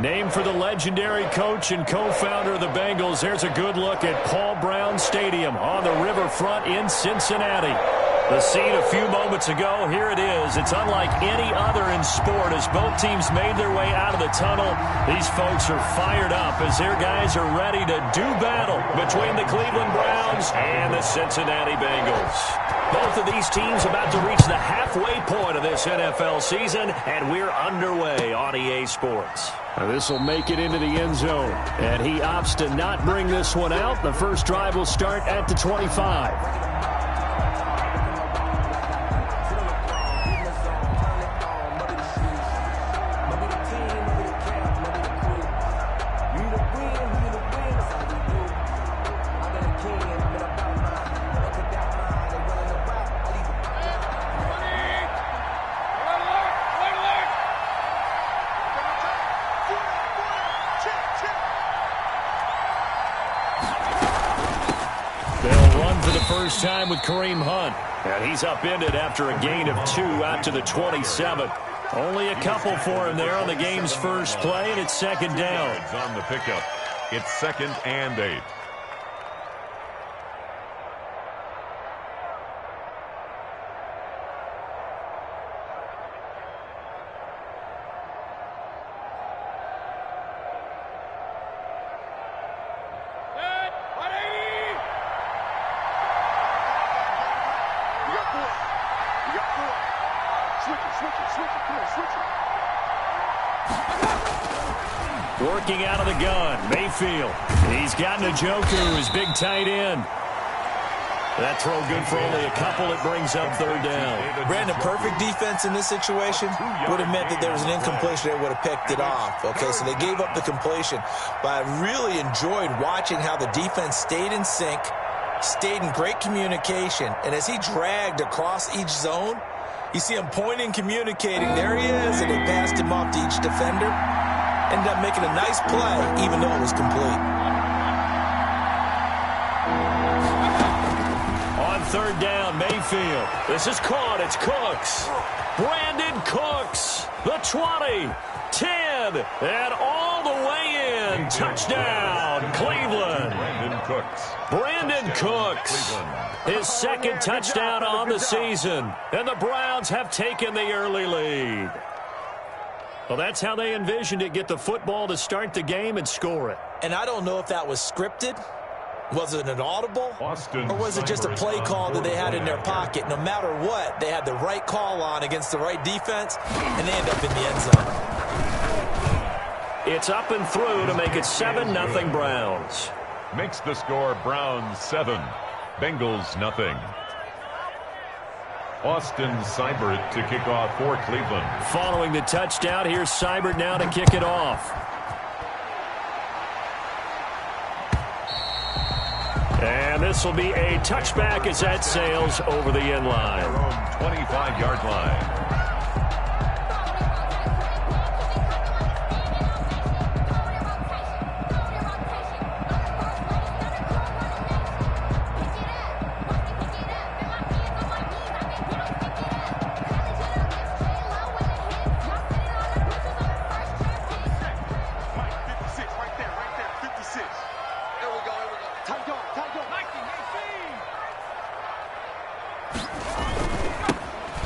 Named for the legendary coach and co-founder of the Bengals, there's a good look at Paul Brown Stadium on the riverfront in Cincinnati. The scene a few moments ago, here it is. It's unlike any other in sport as both teams made their way out of the tunnel. These folks are fired up as their guys are ready to do battle between the Cleveland Browns and the Cincinnati Bengals. Both of these teams about to reach the halfway point of this NFL season, and we're underway on EA Sports. This will make it into the end zone, and he opts to not bring this one out. The first drive will start at the 25. First time with Kareem Hunt. And he's upended after a gain of 2 out to the 27. Only a couple for him there on the game's first play, and it's second down. On the pickup, it's 2nd and 8. Working out of the gun, Mayfield. He's got Njoku, his big tight end. That throw good for only a couple. It brings up third down. Brandon, perfect defense in this situation would have meant that there was an incompletion. They would have picked it off. Okay, so they gave up the completion. But I really enjoyed watching how the defense stayed in sync, stayed in great communication. And as he dragged across each zone, you see him pointing, communicating. There he is, and they passed him off to each defender. Ended up making a nice play, even though it was complete. On third down, Mayfield. This is caught. It's Cooks. Brandon Cooks. The 20, 10, and all the way in. Touchdown, Cleveland. Brandon Cooks. His second touchdown on the season. And the Browns have taken the early lead. Well, that's how they envisioned it. Get the football to start the game and score it. And I don't know if that was scripted. Was it an audible? Or was it just a play call that they had in their pocket? No matter what, they had the right call on against the right defense, and they end up in the end zone. It's up and through to make it 7-0 Browns. Makes the score Browns 7, Bengals nothing. Austin Seibert to kick off for Cleveland. Following the touchdown, here's Seibert now to kick it off. And this will be a touchback as that sails over the end line. 25-yard line.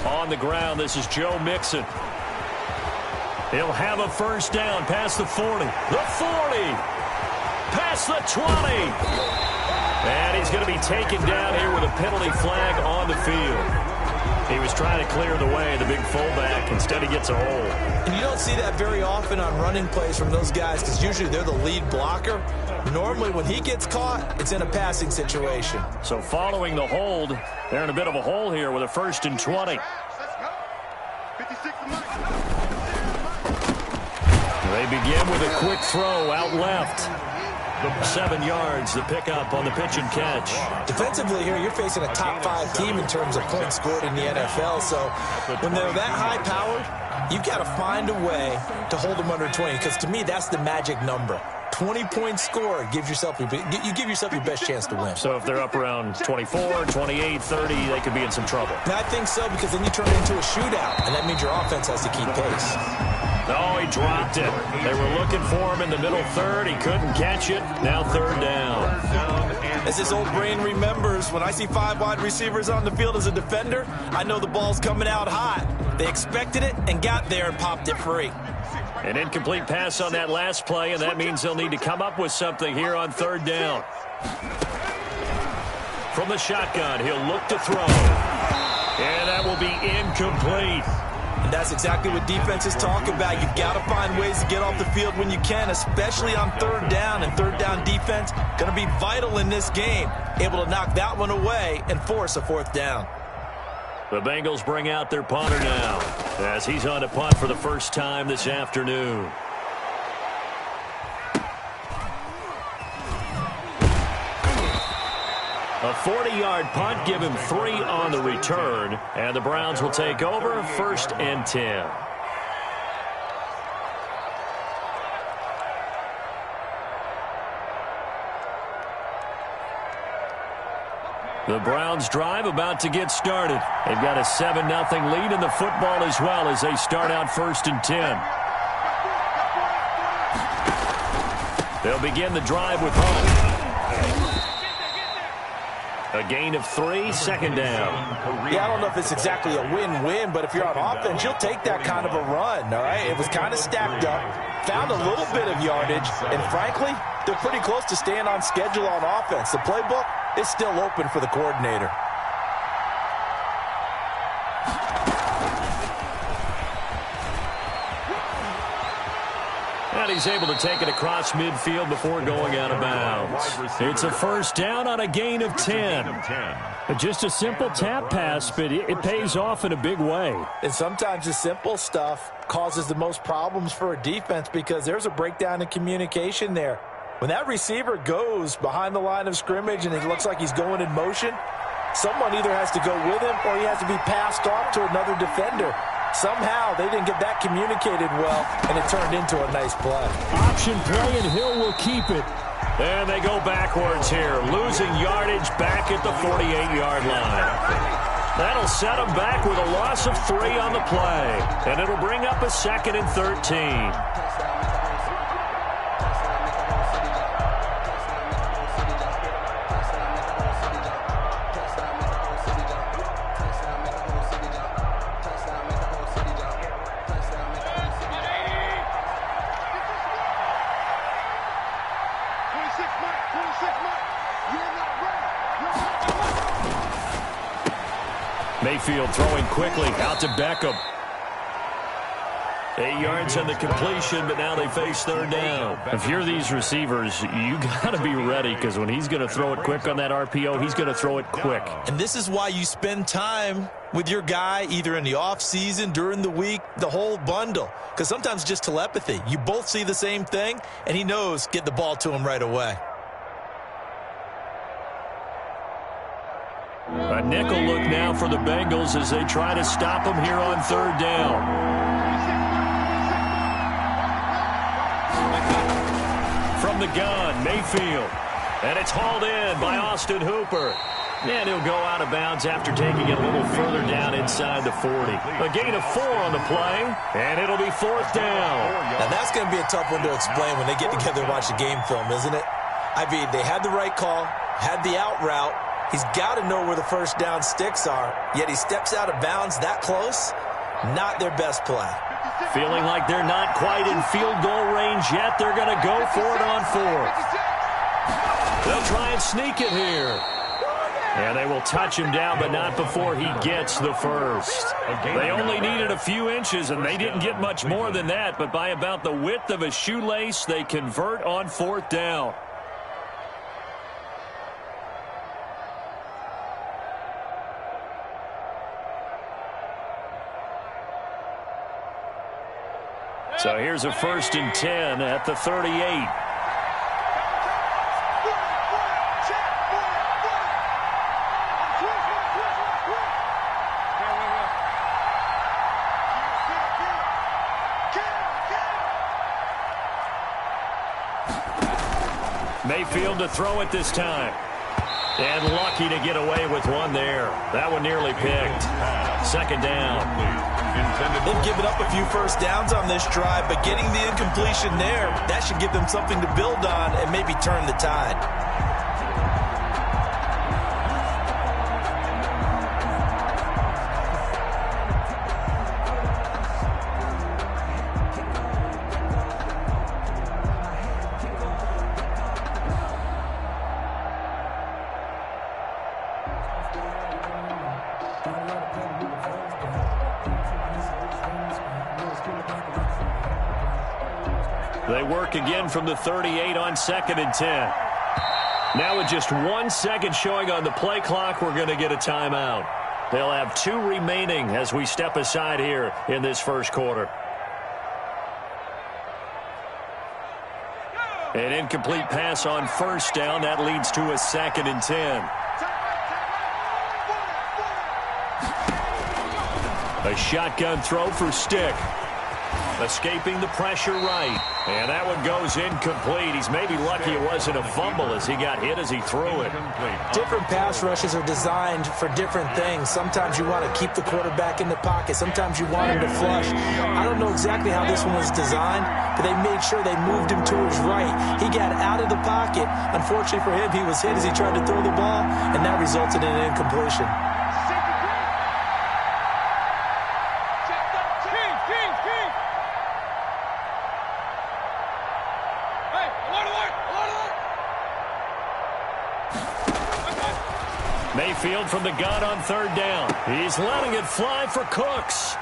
On the ground, this is Joe Mixon. He'll have a first down past the 40. The 40. Past the 20. And he's going to be taken down here with a penalty flag on the field. He was trying to clear the way, the big fullback. Instead, he gets a hold. And you don't see that very often on running plays from those guys because usually they're the lead blocker. Normally, when he gets caught, it's in a passing situation. So following the hold, they're in a bit of a hole here with a 1st and 20. They begin with a quick throw out left. 7 yards, the pickup on the pitch and catch. Defensively here, you're facing a top 5 team in terms of points scored in the NFL. So when they're that high-powered, you've got to find a way to hold them under 20. Because to me, that's the magic number. 20 points scored gives yourself you give yourself your best chance to win. So if they're up around 24, 28, 30, they could be in some trouble. And I think so, because then you turn it into a shootout, and that means your offense has to keep pace. Oh, he dropped it. They were looking for him in the middle third. He couldn't catch it. Now third down. As his old brain remembers, when I see 5 wide receivers on the field as a defender, I know the ball's coming out hot. They expected it and got there and popped it free. An incomplete pass on that last play, and that means they'll need to come up with something here on third down. From the shotgun, he'll look to throw. And that will be incomplete. And that's exactly what defenses talk about. You've got to find ways to get off the field when you can, especially on third down. And third down defense going to be vital in this game. Able to knock that one away and force a fourth down. The Bengals bring out their punter now as he's on to punt for the first time this afternoon. A 40-yard punt, give him 3 on the return, and the Browns will take over 1st and 10. The Browns drive about to get started. They've got a 7-0 lead in the football as well as they start out 1st and 10. They'll begin the drive with home. A gain of 3, 2nd down. Yeah, I don't know if it's exactly a win-win, but if you're on offense, you'll take that kind of a run, all right? It was kind of stacked up, found a little bit of yardage, and frankly, they're pretty close to staying on schedule on offense. The playbook is still open for the coordinator. And he's able to take it across midfield before going out of bounds. It's a first down on a gain of 10. Just a simple tap pass, but it pays off in a big way. And sometimes the simple stuff causes the most problems for a defense because there's a breakdown in communication there. When that receiver goes behind the line of scrimmage and it looks like he's going in motion, someone either has to go with him or he has to be passed off to another defender. Somehow they didn't get that communicated well, and it turned into a nice play. Option play, and Hill will keep it. And they go backwards here, losing yardage back at the 48-yard line. That'll set them back with a loss of 3 on the play, and it'll bring up a 2nd and 13. Mayfield throwing quickly out to Beckham. 8 yards on the completion, but now they face third down. If you're these receivers, you got to be ready because when he's going to throw it quick on that RPO, he's going to throw it quick. And this is why you spend time with your guy either in the offseason, during the week, the whole bundle. Because sometimes just telepathy. You both see the same thing, and he knows get the ball to him right away. A nickel look now for the Bengals as they try to stop them here on third down. From the gun, Mayfield. And it's hauled in by Austin Hooper. And he'll go out of bounds after taking it a little further down inside the 40. A gain of 4 on the play, and it'll be 4th down. Now that's going to be a tough one to explain when they get together and watch the game film, isn't it? I mean, they had the right call, had the out route. He's got to know where the first down sticks are, yet he steps out of bounds that close. Not their best play. Feeling like they're not quite in field goal range yet. They're going to go for it on 4th. They'll try and sneak it here. And they will touch him down, but not before he gets the first. They only needed a few inches, and they didn't get much more than that. But by about the width of a shoelace, they convert on 4th down. So here's a 1st and 10 at the 38. Mayfield to throw it this time. And lucky to get away with one there. That one nearly picked. 2nd down. They've given up a few first downs on this drive, but getting the incompletion there, that should give them something to build on and maybe turn the tide. They work again from the 38 on 2nd and 10. Now with just 1 second showing on the play clock, we're going to get a timeout. They'll have 2 remaining as we step aside here in this first quarter. An incomplete pass on first down. That leads to a 2nd and 10. A shotgun throw for Stick. Escaping the pressure right. And that one goes incomplete. He's maybe lucky it wasn't a fumble as he got hit as he threw it. Different pass rushes are designed for different things. Sometimes you want to keep the quarterback in the pocket. Sometimes you want him to flush. I don't know exactly how this one was designed, but they made sure they moved him to his right. He got out of the pocket. Unfortunately for him, he was hit as he tried to throw the ball, and that resulted in an incompletion. Mayfield from the gun on 3rd down. He's letting it fly for Cooks.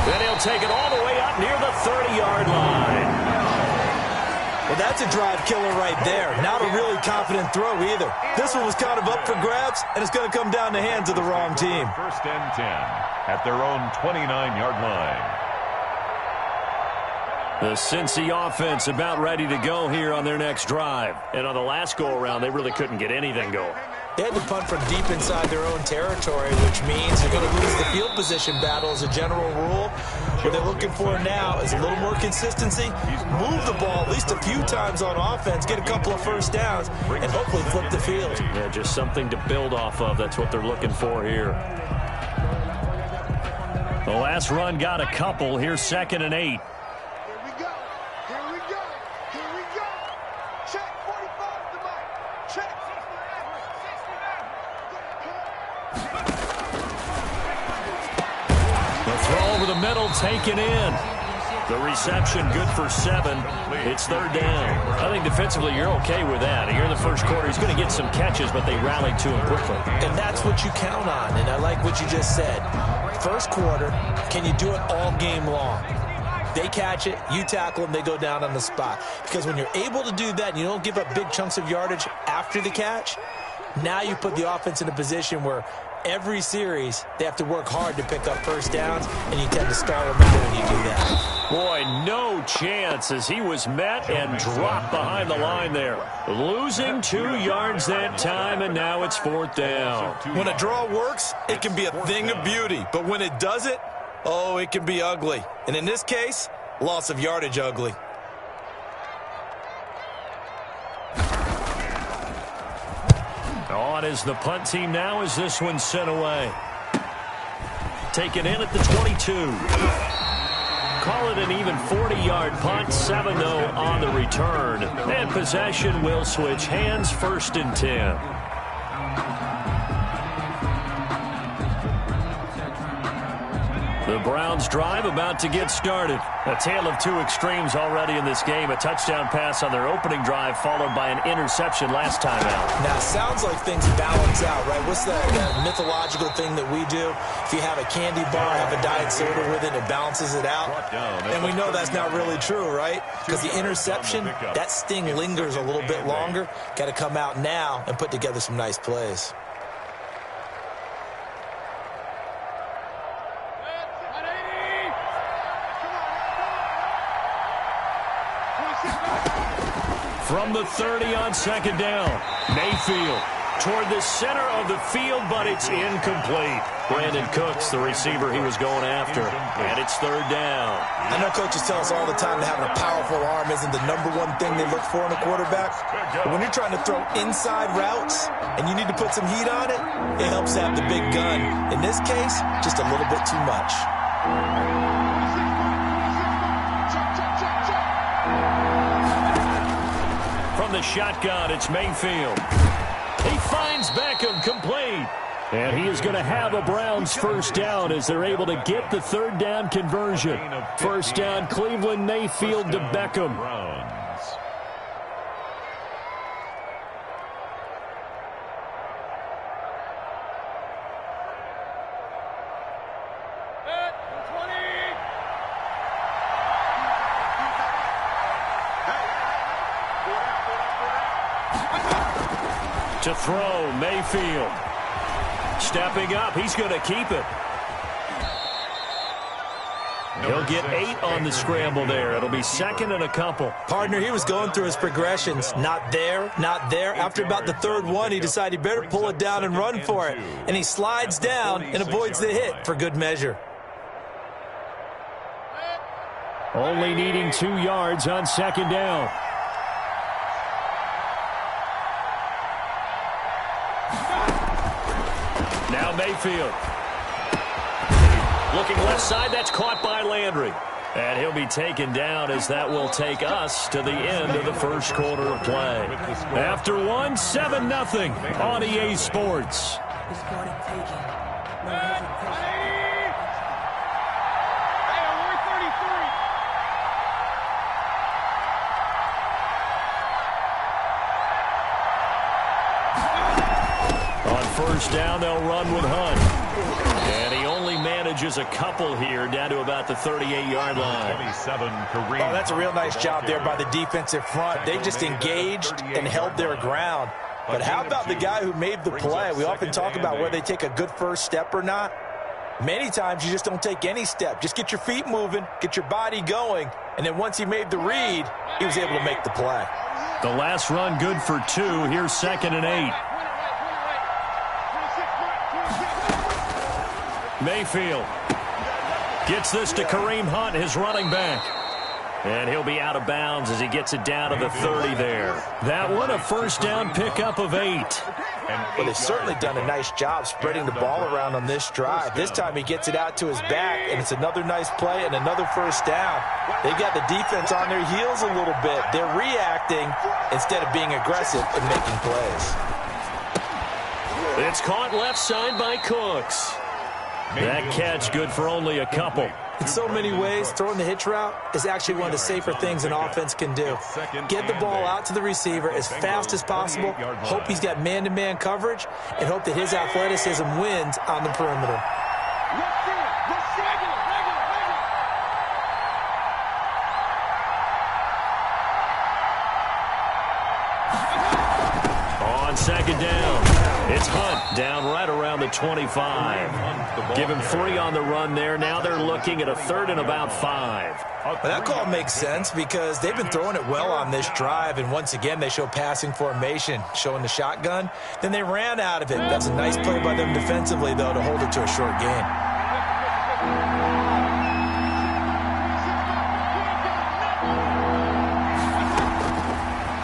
Then he'll take it all the way up near the 30-yard line. Well, that's a drive killer right there. Not a really confident throw either. This one was kind of up for grabs, and it's going to come down the hands of the wrong team. 1st and 10 at their own 29-yard line. The Cincy offense about ready to go here on their next drive. And on the last go-around, they really couldn't get anything going. They had to punt from deep inside their own territory, which means they're going to lose the field position battle as a general rule. What they're looking for now is a little more consistency, move the ball at least a few times on offense, get a couple of first downs, and hopefully flip the field. Yeah, just something to build off of. That's what they're looking for here. The last run got a couple. Here's 2nd and 8. Taken in. The reception good for 7. It's 3rd down. I think defensively you're okay with that. Here in the first quarter, he's going to get some catches, but they rallied to him quickly. And that's what you count on, and I like what you just said. First quarter, can you do it all game long? They catch it, you tackle them, they go down on the spot. Because when you're able to do that and you don't give up big chunks of yardage after the catch, now you put the offense in a position where every series, they have to work hard to pick up first downs, and you tend to stall them out when you do that. Boy, no chance as he was met and dropped behind the line there. Losing 2 yards that time, and now it's 4th down. When a draw works, it can be a thing of beauty. But when it doesn't, oh, it can be ugly. And in this case, loss of yardage ugly. On is the punt team now as this one's sent away. Taken in at the 22. Call it an even 40-yard punt. 7, though, on the return. And possession will switch hands. 1st and 10. The Browns drive about to get started. A tale of 2 extremes already in this game. A touchdown pass on their opening drive followed by an interception last time out. Now, it sounds like things balance out, right? What's that mythological thing that we do? If you have a candy bar, have a diet soda with it, it balances it out. And we know that's not really true, right? Because the interception, that sting lingers a little bit longer. Got to come out now and put together some nice plays. From the 30 on 2nd down, Mayfield toward the center of the field, but it's incomplete. Brandon Cooks, the receiver he was going after, and it's third down. I know coaches tell us all the time that having a powerful arm isn't the #1 thing they look for in a quarterback. But when you're trying to throw inside routes and you need to put some heat on it, it helps to have the big gun. In this case, just a little bit too much. From the shotgun, it's Mayfield. He finds Beckham, complete. And he is going to have a Browns first down as they're able to get the third down conversion. First down, Cleveland, Mayfield to Beckham. To throw, Mayfield. Stepping up, he's going to keep it. He'll get 8 on the scramble there. It'll be second and a couple. Partner, he was going through his progressions. Not there, not there. After about the third one, he decided he better pull it down and run for it. And he slides down and avoids the hit for good measure. Only needing 2 yards on second down. Now Mayfield. Looking left side, that's caught by Landry. And he'll be taken down as that will take us to the end of the first quarter of play. After one, 7-0 on EA Sports. First down, they'll run with Hunt. And he only manages a couple here down to about the 38-yard line. Oh, that's a real nice job there by the defensive front. They just engaged and held their ground. But how about the guy who made the play? We often talk about whether they take a good first step or not. Many times you just don't take any step. Just get your feet moving, get your body going, and then once he made the read, he was able to make the play. The last run good for 2. Here's second and 8. Mayfield gets this to Kareem Hunt, his running back. And he'll be out of bounds as he gets it down to the 30 there. That one a first down pickup of 8. Well, they've certainly done a nice job spreading the ball around on this drive. This time he gets it out to his back, and it's another nice play and another first down. They've got the defense on their heels a little bit. They're reacting instead of being aggressive and making plays. It's caught left side by Cooks. That catch good for only a couple. In so many ways, throwing the hitch route is actually one of the safer things an offense can do. Get the ball out to the receiver as fast as possible, hope he's got man-to-man coverage, and hope that his athleticism wins on the perimeter. On second down, it's Hunt down right around the 25. Give him 3 on the run there. Now they're looking at a third and about 5. Well, that call makes sense because they've been throwing it well on this drive, and once again they show passing formation, showing the shotgun. Then they ran out of it. That's a nice play by them defensively, though, to hold it to a short gain.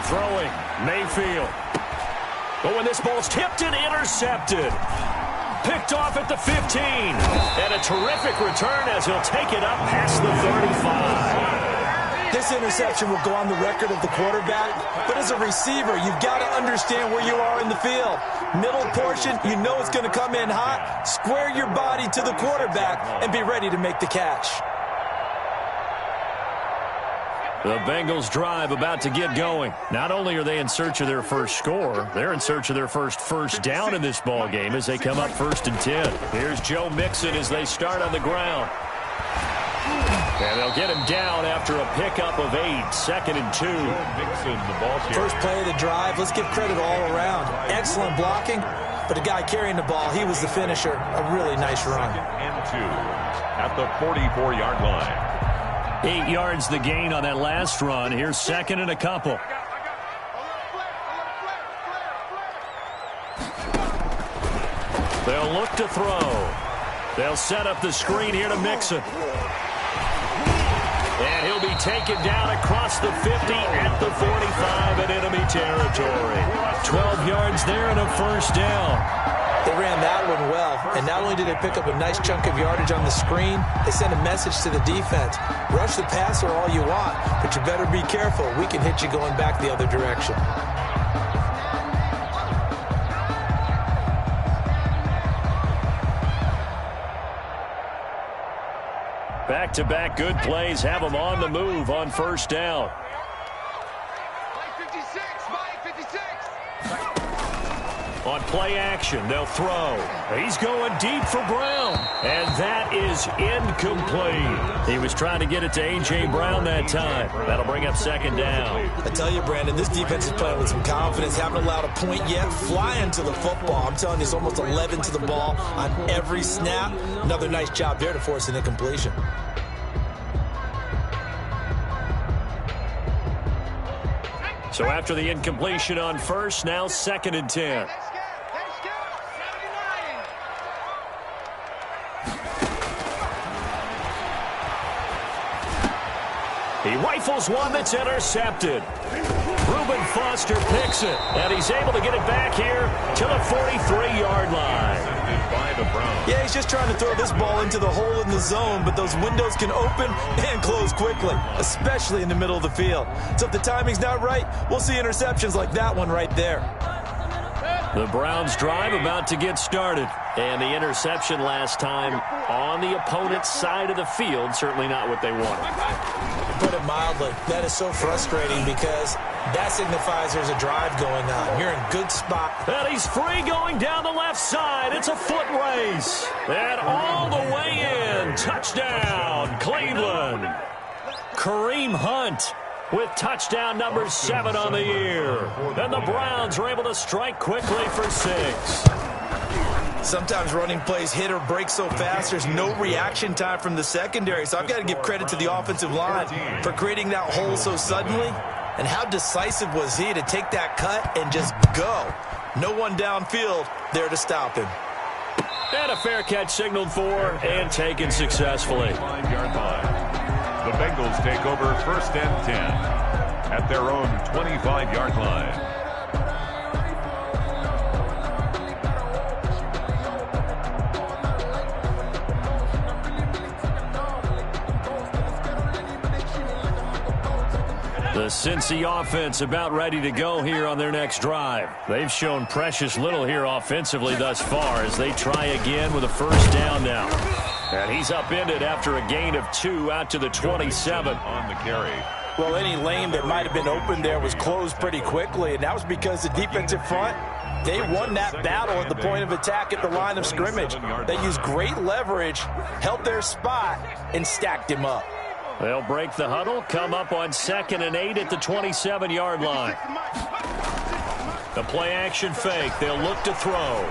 Throwing, Mayfield. But when this ball's tipped and intercepted. Picked off at the 15. And a terrific return as he'll take it up past the 35. This interception will go on the record of the quarterback, but as a receiver, you've got to understand where you are in the field. Middle portion, you know it's going to come in hot. Square your body to the quarterback and be ready to make the catch. The Bengals drive about to get going. Not only are they in search of their first score, they're in search of their first down in this ball game as they come up 1st and 10. Here's Joe Mixon as they start on the ground. And they'll get him down after a pickup of 8, 2nd and 2. First play of the drive, let's give credit all around. Excellent blocking, but the guy carrying the ball, he was the finisher. A really nice run. 2nd and 2 at the 44-yard line. 8 yards the gain on that last run. Here's second and a couple. They'll look to throw. They'll set up the screen here to Mixon. And he'll be taken down across the 50 at the 45 in enemy territory. 12 yards there and a first down. They ran that one well, and not only did they pick up a nice chunk of yardage on the screen, they sent a message to the defense. Rush the passer all you want, but you better be careful. We can hit you going back the other direction. Back-to-back good plays have them on the move on first down. On play action, they'll throw. He's going deep for Brown. And that is incomplete. He was trying to get it to A.J. Brown that time. That'll bring up second down. I tell you, Brandon, this defense is playing with some confidence. Haven't allowed a point yet. Flying to the football. I'm telling you, it's almost 11 to the ball on every snap. Another nice job there to force an incompletion. So after the incompletion on first, now second and 10. He rifles one that's intercepted. Reuben Foster picks it, and he's able to get it back here to the 43-yard line. Yeah, he's just trying to throw this ball into the hole in the zone, but those windows can open and close quickly, especially in the middle of the field. So if the timing's not right, we'll see interceptions like that one right there. The Browns drive about to get started. And the interception last time on the opponent's side of the field, certainly not what they wanted. Put it mildly, that is so frustrating because that signifies there's a drive going on. You're in good spot. And he's free going down the left side. It's a foot race. And all the way in. Touchdown, Cleveland. Kareem Hunt with touchdown number 7 on the year. And the Browns are able to strike quickly for 6. Sometimes running plays hit or break so fast, there's no reaction time from the secondary. So I've got to give credit to the offensive line for creating that hole so suddenly. And how decisive was he to take that cut and just go? No one downfield there to stop him. And a fair catch signaled for and taken successfully. 5-yard line. The Bengals take over first and 10 at their own 25-yard line. The Cincy offense about ready to go here on their next drive. They've shown precious little here offensively thus far as they try again with a first down now. And he's upended after a gain of 2 out to the 27. On the carry. Well, any lane that might have been open there was closed pretty quickly, and that was because the defensive front, they won that battle at the point of attack at the line of scrimmage. They used great leverage, held their spot, and stacked him up. They'll break the huddle, come up on 2nd and 8 at the 27-yard line. The play-action fake. They'll look to throw.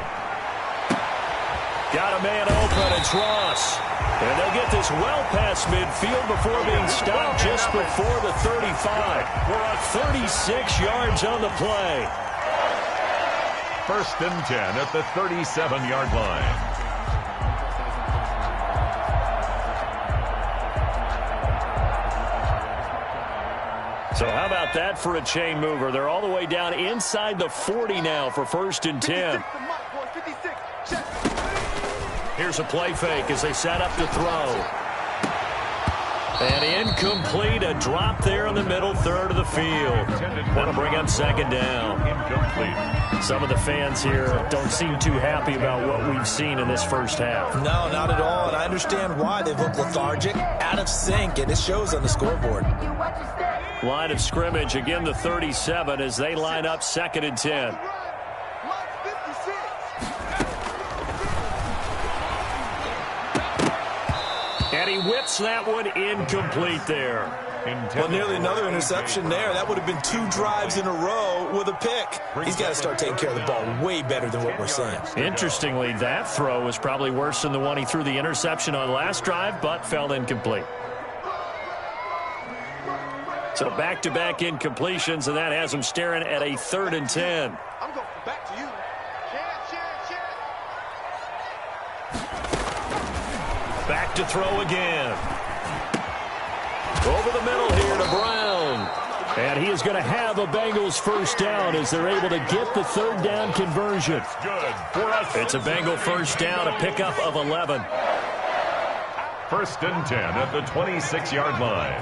Got a man open. It's Ross. And they'll get this well past midfield before being stopped just before the 35. We're at 36 yards on the play. First and 10 at the 37-yard line. So how about that for a chain mover? They're all the way down inside the 40 now for first and 10. Here's a play fake as they set up to throw. And incomplete, a drop there in the middle third of the field. That'll bring up second down. Incomplete. Some of the fans here don't seem too happy about what we've seen in this first half. No, not at all, and I understand why. They've looked lethargic, out of sync, and it shows on the scoreboard. Line of scrimmage, again the 37 as they line up 2nd and 10. And he whips that one incomplete there. Well, nearly another interception there. That would have been 2 drives in a row with a pick. He's got to start taking care of the ball way better than what we're seeing. Interestingly, that throw was probably worse than the one he threw the interception on last drive, but fell incomplete. So back-to-back incompletions, and that has him staring at a 3rd and 10. I'm going back to you. Back to throw again. Over the middle here to Brown. And he is going to have a Bengals first down as they're able to get the third down conversion. It's a Bengal first down, a pickup of 11. First and 10 at the 26-yard line.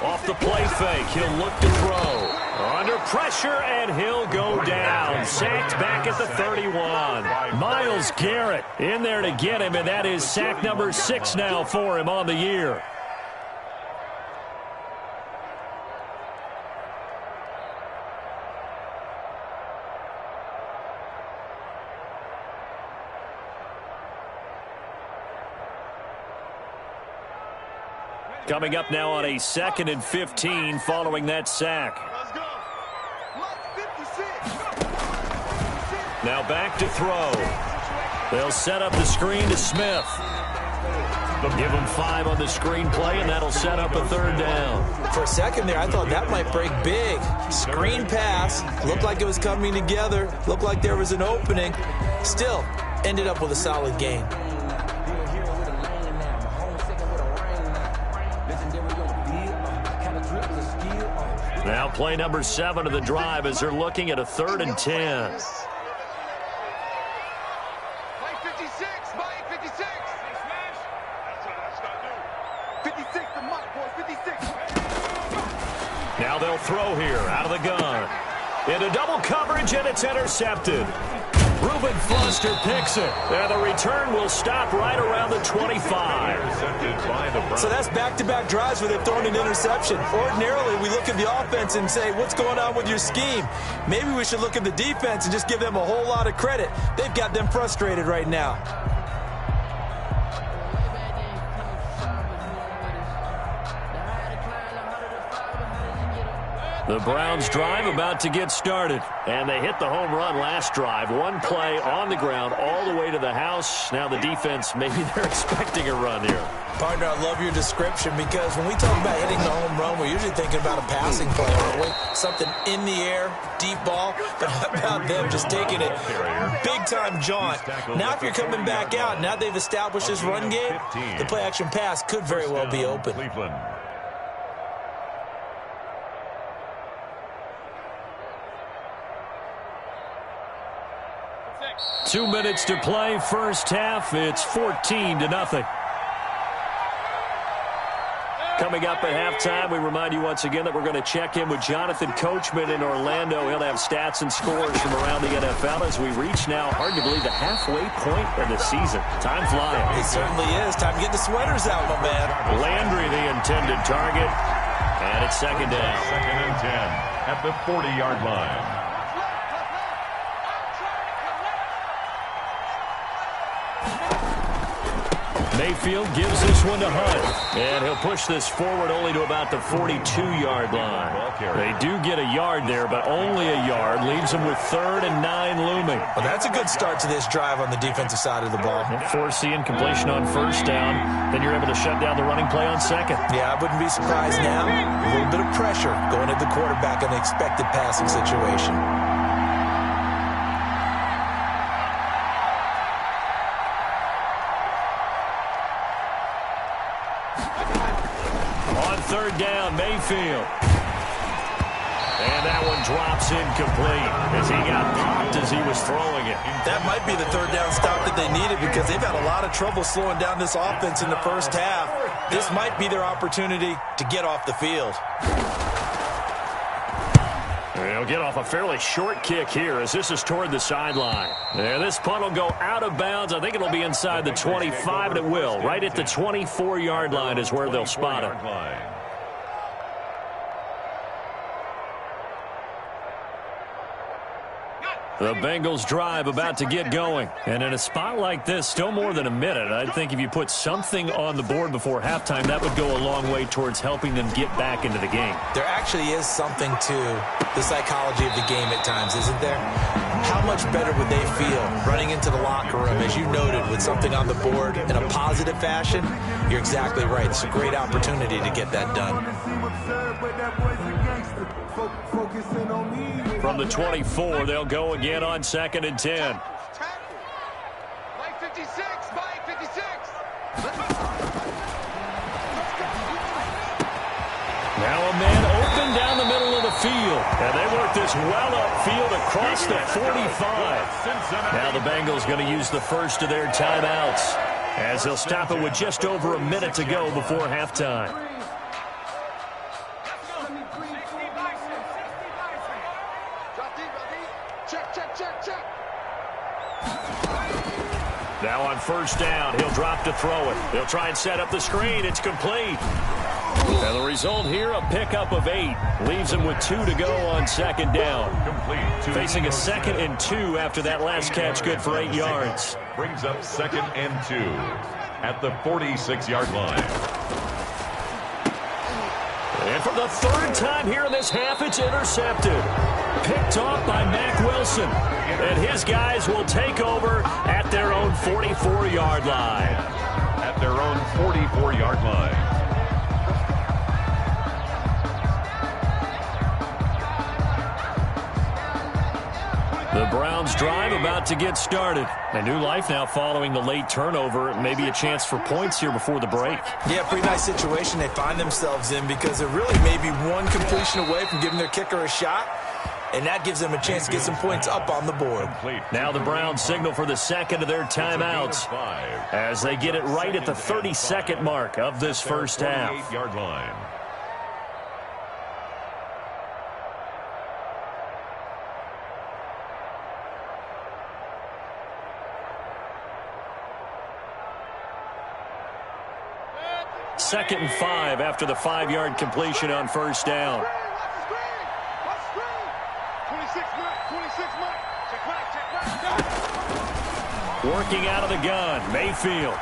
Off the play fake, he'll look to throw. Under pressure, and he'll go down. Sacked back at the 31. Myles Garrett in there to get him, and that is sack number 6 now for him on the year. Coming up now on a 2nd and 15 following that sack. Now back to throw. They'll set up the screen to Smith. They'll give him 5 on the screen play, and that'll set up a third down. For a second there, I thought that might break big. Screen pass. Looked like it was coming together. Looked like there was an opening. Still, ended up with a solid gain. Now play number 7 of the drive as they're looking at a 3rd and 10. Now they'll throw here out of the gun. Into double coverage, and it's intercepted. Reuben Foster picks it, and the return will stop right around the 25. So that's back-to-back drives where they've thrown an interception. Ordinarily, we look at the offense and say, what's going on with your scheme? Maybe we should look at the defense and just give them a whole lot of credit. They've got them frustrated right now. The Browns drive about to get started. And they hit the home run last drive. One play on the ground all the way to the house. Now the defense, maybe they're expecting a run here. Partner, I love your description because when we talk about hitting the home run, we're usually thinking about a passing play, aren't we? Something in the air, deep ball. But how about them just taking it big-time jaunt? Now if you're coming back out, now they've established this run game, the play-action pass could very well be open. 2 minutes to play, first half. It's 14-0. Coming up at halftime, we remind you once again that we're going to check in with Jonathan Coachman in Orlando. He'll have stats and scores from around the NFL as we reach now, hard to believe, the halfway point of the season. Time flying. It certainly is. Time to get the sweaters out, my man. Landry, the intended target. And it's second down. 2nd and 10 at the 40-yard line. Mayfield gives this one to Hunt. And he'll push this forward only to about the 42-yard line. They do get a yard there, but only a yard. Leaves them with 3rd and 9 looming. Well, that's a good start to this drive on the defensive side of the ball. Force the incompletion on first down. Then you're able to shut down the running play on second. Yeah, I wouldn't be surprised now. A little bit of pressure going at the quarterback in the expected passing situation. Third down, Mayfield. And that one drops incomplete as he got popped as he was throwing it. That might be the third down stop that they needed because they've had a lot of trouble slowing down this offense in the first half. This might be their opportunity to get off the field. They'll get off a fairly short kick here as this is toward the sideline. And this punt will go out of bounds. I think it'll be inside the 25, and it will. Right at the 24-yard line is where they'll spot it. The Bengals drive about to get going. And in a spot like this, still more than a minute, I think if you put something on the board before halftime, that would go a long way towards helping them get back into the game. There actually is something to the psychology of the game at times, isn't there? How much better would they feel running into the locker room, as you noted, with something on the board in a positive fashion? You're exactly right. It's a great opportunity to get that done. Focusing on me. From the 24, they'll go again on 2nd and 10. Mike 56, Mike 56. Now a man open down the middle of the field. And they work this well upfield across the 45. Now the Bengals going to use the first of their timeouts, as they'll stop it with just over a minute to go before halftime. Check. Now on 1st down, he'll drop to throw it. He'll try and set up the screen. It's complete. And the result here, a pickup of 8. Leaves him with 2 to go on 2nd down. Complete. Facing a 2nd and 2 after that last catch, good for 8 yards. Brings up 2nd and 2 at the 46-yard line. And for the 3rd time here in this half, it's intercepted. Picked off by Mack Wilson. And his guys will take over at their own 44-yard line. At their own 44-yard line. The Browns drive about to get started. A new life now following the late turnover. Maybe a chance for points here before the break. Yeah, pretty nice situation they find themselves in, because they're really maybe one completion away from giving their kicker a shot, and that gives them a chance to get some points up on the board. Now the Browns signal for the 2nd of their timeouts as they get it right at the 32nd mark of this first half. 48-yard line. Second and 5 after the 5-yard completion on 1st down. Working out of the gun, Mayfield.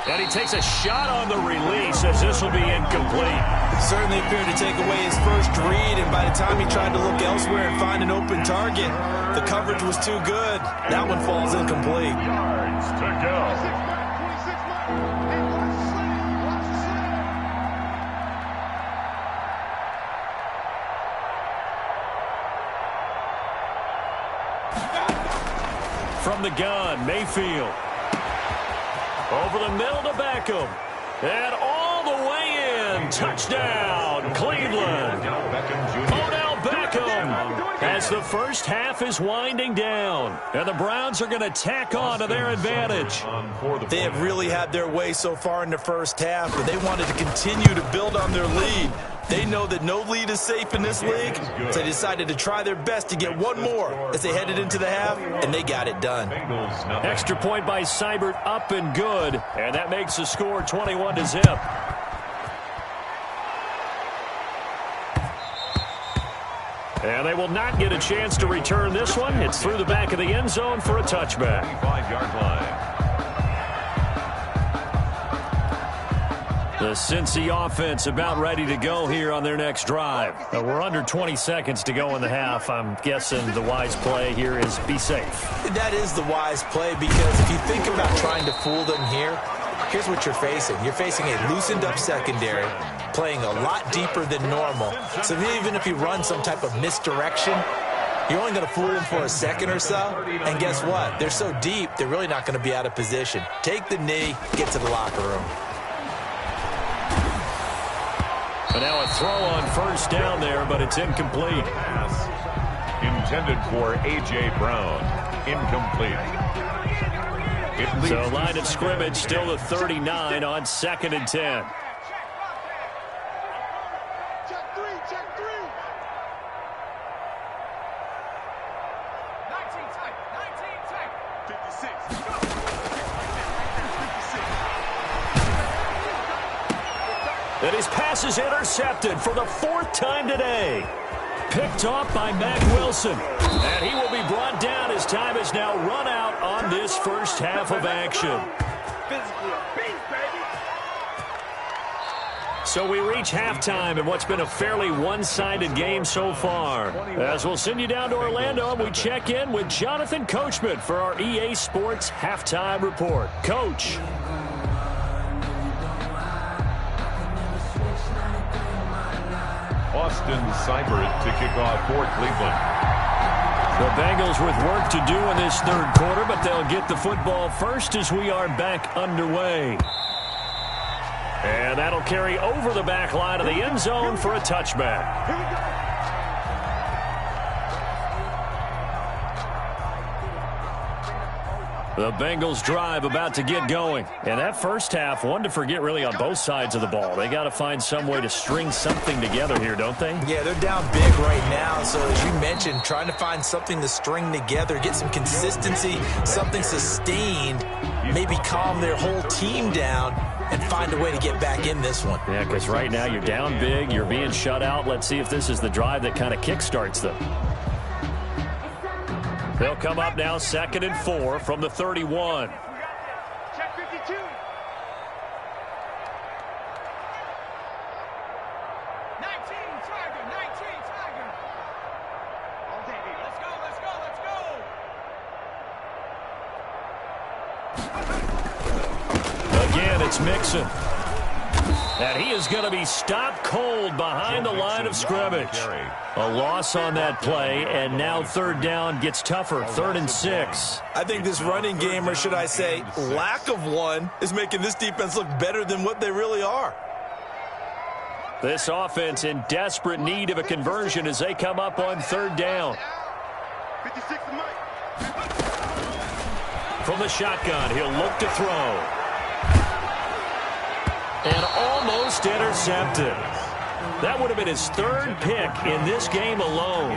And he takes a shot on the release, as this will be incomplete. Certainly appeared to take away his first read, and by the time he tried to look elsewhere and find an open target, the coverage was too good. That one falls incomplete. Yards to go. From the gun, Mayfield. Over the middle to Beckham. And all the way in. Touchdown, Cleveland. Odell Beckham. As the first half is winding down. And the Browns are going to tack on to their advantage. They have really had their way so far in the first half, but they wanted to continue to build on their lead. They know that no lead is safe in this league, so they decided to try their best to get one more as they headed into the half, and they got it done. Extra point by Seibert, up and good, and that makes the score 21-0. And they will not get a chance to return this one. It's through the back of the end zone for a touchback. 25-yard line. The Cincy offense about ready to go here on their next drive. We're under 20 seconds to go in the half. I'm guessing the wise play here is be safe. That is the wise play, because if you think about trying to fool them here, here's what you're facing. You're facing a loosened up secondary, playing a lot deeper than normal. So even if you run some type of misdirection, you're only going to fool them for a second or so. And guess what? They're so deep, they're really not going to be out of position. Take the knee, get to the locker room. But now a throw on 1st down there, but it's incomplete. Pass intended for A.J. Brown. Incomplete. So line of scrimmage still the 39 on 2nd and 10. Check three. 19 tight. 56. And his pass is intercepted for the 4th time today. Picked off by Mack Wilson. And he will be brought down as time is now run out on this first half of action. So we reach halftime in what's been a fairly one-sided game so far. As we'll send you down to Orlando, and we check in with Jonathan Coachman for our EA Sports Halftime Report. Coach. Austin Seibert to kick off for Cleveland. The Bengals with work to do in this third quarter, but they'll get the football first as we are back underway. And that'll carry over the back line of the end zone for a touchback. Here we go. The Bengals drive about to get going. And that first half, one to forget really on both sides of the ball. They got to find some way to string something together here, don't they? Yeah, they're down big right now. So as you mentioned, trying to find something to string together, get some consistency, something sustained, maybe calm their whole team down and find a way to get back in this one. Yeah, because right now you're down big, you're being shut out. Let's see if this is the drive that kind of kickstarts them. They'll come up now 2nd and 4 from the 31. Check 52. 19, Tiger. All day, baby. Let's go. Again, it's Mixon. And he is going to be stopped cold behind the line of scrimmage. A loss on that play, and now third down gets tougher, 3rd and 6. I think this running game, or should I say lack of one, is making this defense look better than what they really are. This offense in desperate need of a conversion as they come up on third down. 56 to Mike. From the shotgun, he'll look to throw. And almost intercepted. That would have been his 3rd pick in this game alone.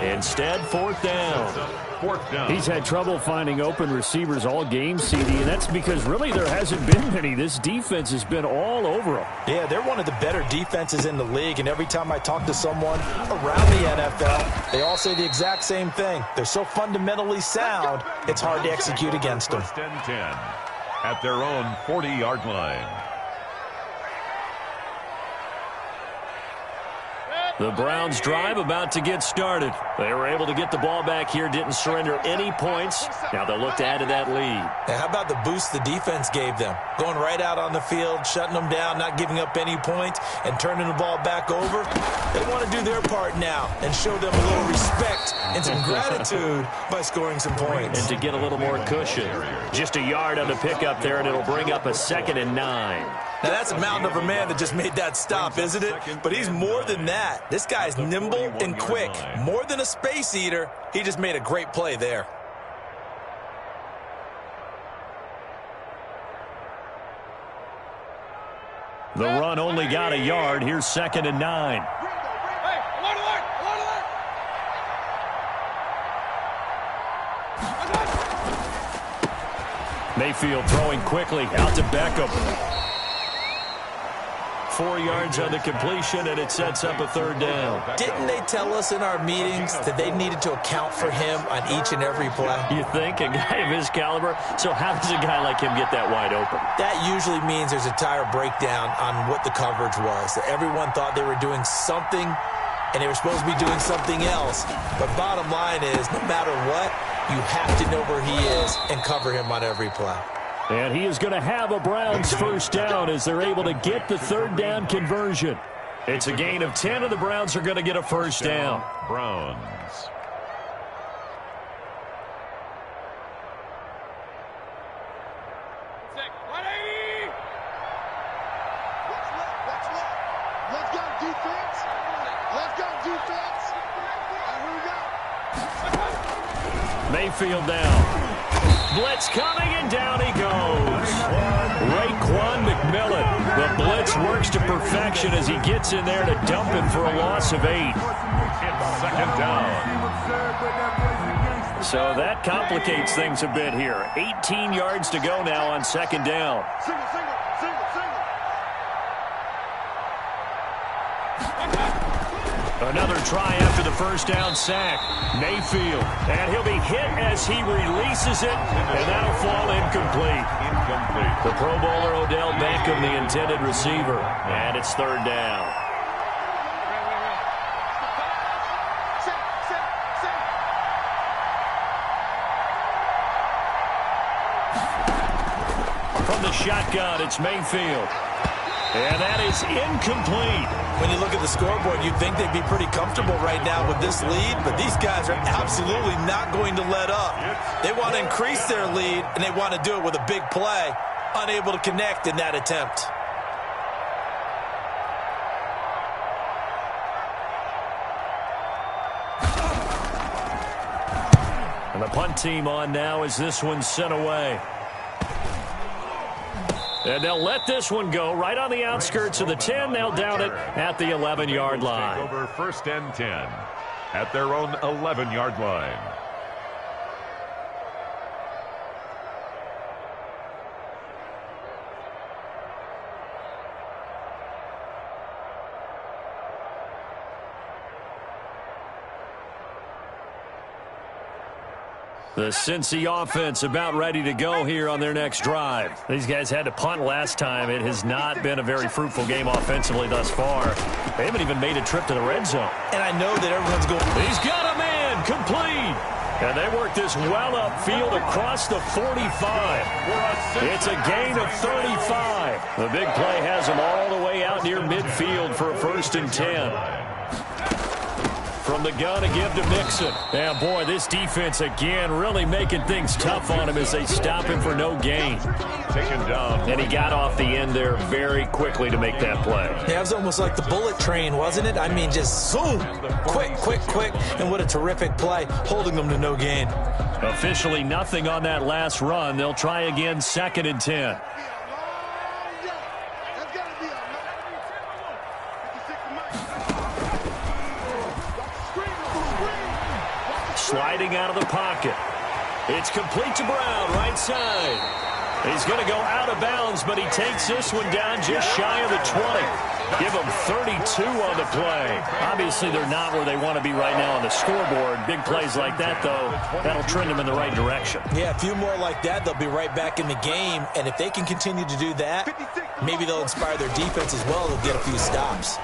Instead, 4th down. He's had trouble finding open receivers all game, CD, and that's because really there hasn't been many. This defense has been all over him. Yeah, they're one of the better defenses in the league, and every time I talk to someone around the NFL, they all say the exact same thing. They're so fundamentally sound, it's hard to execute against them. 1st and 10 at their own 40-yard line. The Browns drive about to get started. They were able to get the ball back here, didn't surrender any points. Now they'll look to add to that lead. Now, how about the boost the defense gave them? Going right out on the field, shutting them down, not giving up any points, and turning the ball back over. They want to do their part now and show them a little respect and some gratitude by scoring some points. And to get a little more cushion. Just a yard on the pickup there, and it'll bring up a 2nd and 9. Now, that's a mountain of a man that just made that stop, isn't it? But he's more than that. This guy's nimble and quick. More than a space eater, he just made a great play there. The run only got a yard. Here's 2nd and 9. Mayfield throwing quickly out to Beckham. 4 yards on the completion, and it sets up a 3rd down. Didn't they tell us in our meetings that they needed to account for him on each and every play? You think? A guy of his caliber? So how does a guy like him get that wide open? That usually means there's a tire breakdown on what the coverage was. That everyone thought they were doing something, and they were supposed to be doing something else. But bottom line is, no matter what, you have to know where he is and cover him on every play. And he is going to have a Browns 1st down as they're able to get the 3rd down conversion. It's a gain of 10, and the Browns are going to get a 1st down. Browns. Let's go, defense. Mayfield down. Blitz coming, and down he goes. Raekwon McMillan. The blitz works to perfection as he gets in there to dump it for a loss of 8. It's 2nd down. So that complicates things a bit here. 18 yards to go now on 2nd down. Another try after the 1st down sack. Mayfield, and he'll be hit as he releases it, and that'll fall incomplete. The Pro Bowler Odell Beckham, the intended receiver, and it's 3rd down. From the shotgun, it's Mayfield. And that is incomplete. When you look at the scoreboard, you'd think they'd be pretty comfortable right now with this lead, but these guys are absolutely not going to let up. They want to increase their lead, and they want to do it with a big play. Unable to connect in that attempt. And the punt team on now as this one's sent away. And they'll let this one go right on the outskirts of the 10. They'll down it at the 11-yard line. Take over 1st and 10 at their own 11-yard line. The Cincy offense about ready to go here on their next drive. These guys had to punt last time. It has not been a very fruitful game offensively thus far. They haven't even made a trip to the red zone. And I know that everyone's going, he's got a man, complete. And they work this well upfield across the 45. It's a gain of 35. The big play has them all the way out near midfield for a 1st and 10. From the gun to give to Mixon. Yeah, boy, this defense again really making things tough on him as they stop him for no gain. Taken down. And he got off the end there very quickly to make that play. Yeah, it was almost like the bullet train, wasn't it? I mean, just zoom. Quick, quick, quick. And what a terrific play, holding them to no gain. Officially nothing on that last run. They'll try again 2nd and 10. Sliding out of the pocket. It's complete to Brown, right side. He's going to go out of bounds, but he takes this one down just shy of the 20. Give them 32 on the play. Obviously, they're not where they want to be right now on the scoreboard. Big plays like that, though, that'll trend them in the right direction. Yeah, a few more like that, they'll be right back in the game. And if they can continue to do that, maybe they'll inspire their defense as well. They'll get a few stops.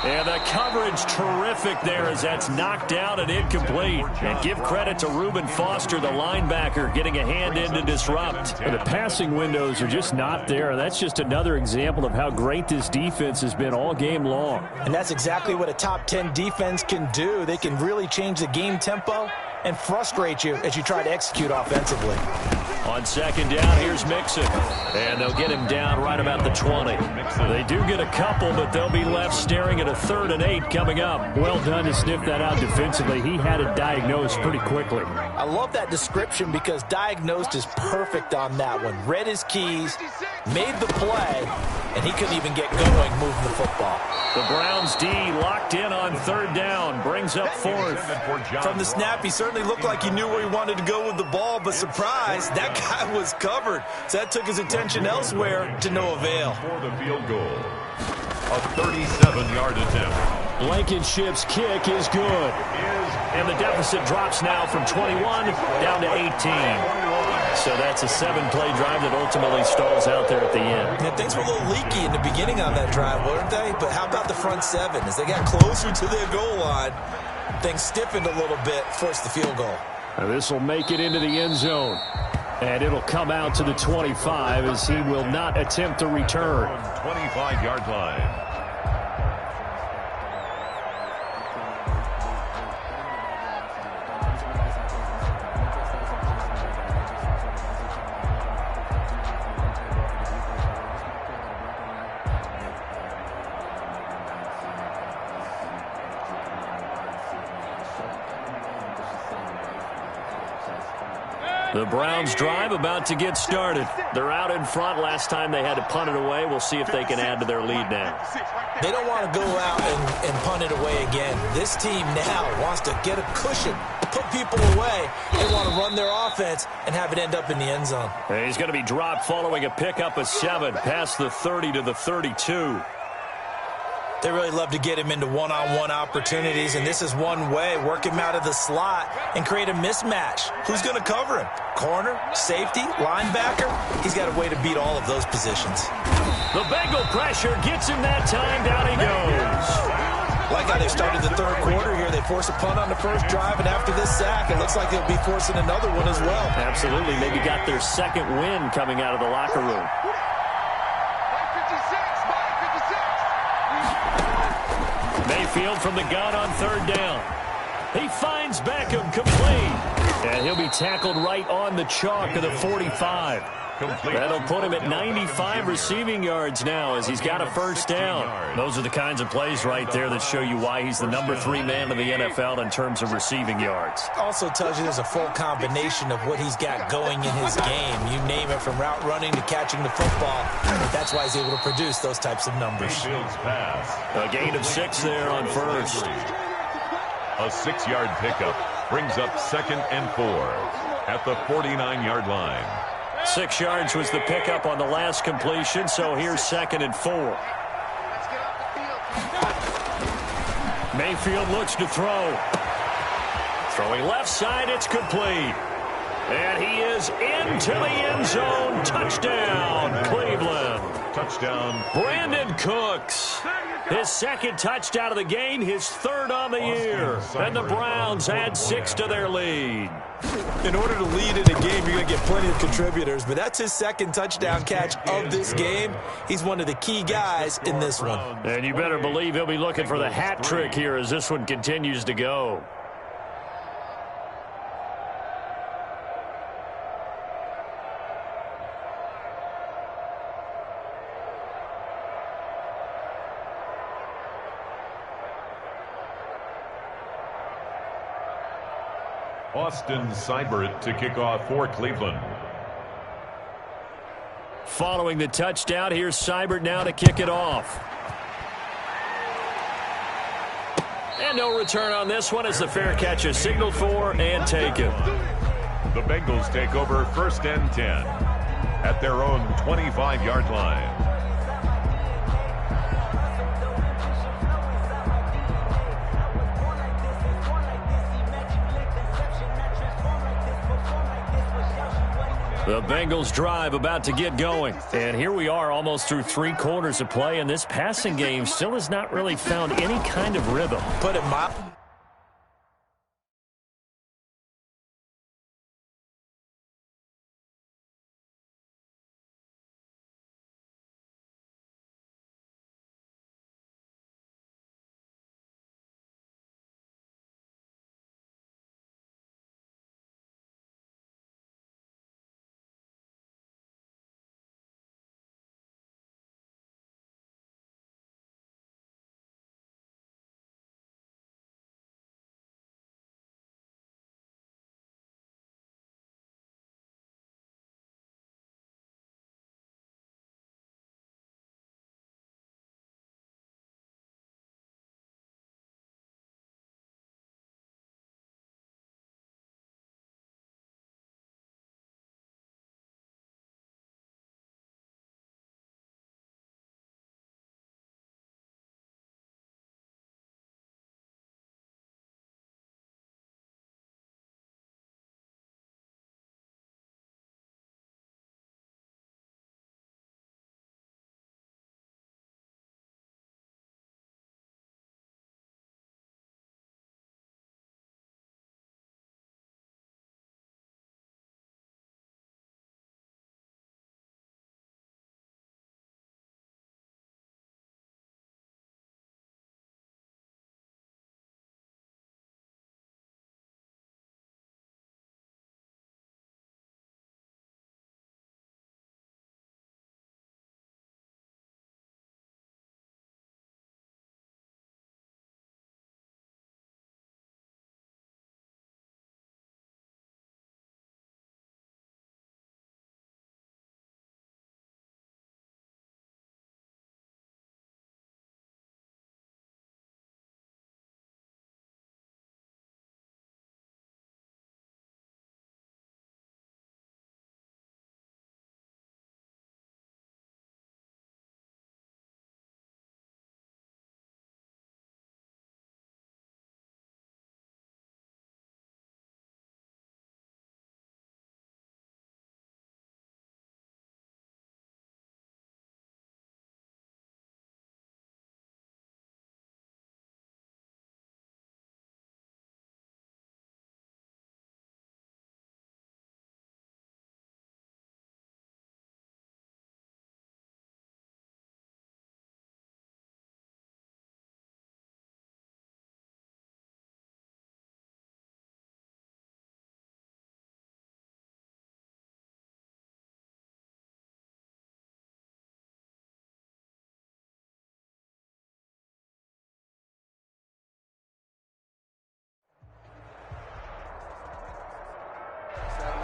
And the coverage terrific there as that's knocked down and incomplete. And give credit to Reuben Foster, the linebacker, getting a hand in to disrupt. And the passing windows are just not there. That's just another example of how great this defense has been all game long. And that's exactly what a top 10 defense can do. They can really change the game tempo and frustrate you as you try to execute offensively. On 2nd down, here's Mixon. And they'll get him down right about the 20. They do get a couple, but they'll be left staring at a 3rd and 8 coming up. Well done to sniff that out defensively. He had it diagnosed pretty quickly. I love that description because diagnosed is perfect on that one. Read his keys, made the play, and he couldn't even get going moving the football. The Browns D locked in on 3rd down, brings up 4th. From the snap, he certainly looked like he knew where he wanted to go with the ball, but surprise, that guy was covered. So that took his attention elsewhere to no avail. For the field goal, a 37-yard attempt. Blankenship's kick is good. And the deficit drops now from 21 down to 18. So that's a 7-play drive that ultimately stalls out there at the end. Yeah, things were a little leaky in the beginning on that drive, weren't they? But how about the front 7? As they got closer to their goal line, things stiffened a little bit, forced the field goal. Now this will make it into the end zone. And it'll come out to the 25 as he will not attempt to return. 25-yard line. The Browns drive about to get started. They're out in front. Last time they had to punt it away. We'll see if they can add to their lead now. They don't want to go out and punt it away again. This team now wants to get a cushion, put people away. They want to run their offense and have it end up in the end zone. And he's going to be dropped following a pickup of 7 past the 30 to the 32. They really love to get him into one-on-one opportunities, and this is one way. Work him out of the slot and create a mismatch. Who's going to cover him? Corner, safety, linebacker? He's got a way to beat all of those positions. The Bengal pressure gets him that time. Down he goes. Like how they started the third quarter here. They force a punt on the first drive, and after this sack, it looks like they'll be forcing another one as well. Absolutely. Maybe got their second win coming out of the locker room. Mayfield from the gun on third down. He finds Beckham, complete. And he'll be tackled right on the chalk of the 45. Complete. That'll put him at 95 receiving yards now as he's got a first down. Those are the kinds of plays right there that show you why he's the number 3 man in the NFL in terms of receiving yards. Also tells you there's a full combination of what he's got going in his game. You name it, from route running to catching the football. That's why he's able to produce those types of numbers. A gain of 6 there on first. A 6-yard pickup brings up 2nd and 4 at the 49-yard line. 6 yards was the pickup on the last completion, so here's 2nd and 4. Mayfield looks to throw. Throwing left side, it's complete. And he is into the end zone. Touchdown, Cleveland. Touchdown. Brandon Cooks. His 2nd touchdown of the game, his 3rd on the year. And the Browns add 6 to their lead. In order to lead in a game, you're going to get plenty of contributors, but that's his 2nd touchdown catch of this game. He's one of the key guys in this one. And you better believe he'll be looking for the hat trick here as this one continues to go. Austin Seibert to kick off for Cleveland. Following the touchdown, here's Seibert now to kick it off. And no return on this one as the fair catch is signaled for and taken. The Bengals take over 1st and 10 at their own 25-yard line. The Bengals drive about to get going. And here we are almost through 3 quarters of play, and this passing game still has not really found any kind of rhythm. Put it mildly.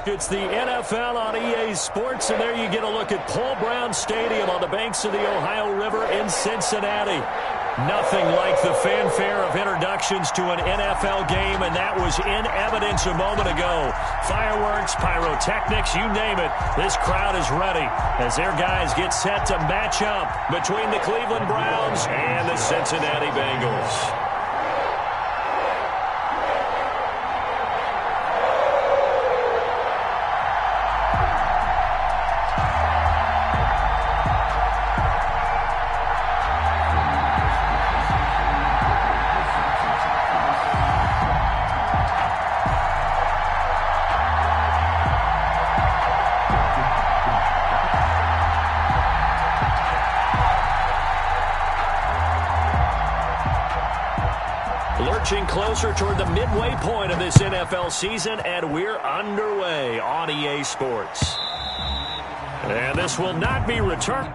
It's the NFL on EA Sports, and there you get a look at Paul Brown Stadium on the banks of the Ohio River in Cincinnati. Nothing like the fanfare of introductions to an NFL game, and that was in evidence a moment ago. Fireworks, pyrotechnics, you name it. This crowd is ready as their guys get set to match up between the Cleveland Browns and the Cincinnati Bengals. Lurching closer toward the midway point of this NFL season, and we're underway on EA Sports. And this will not be returned.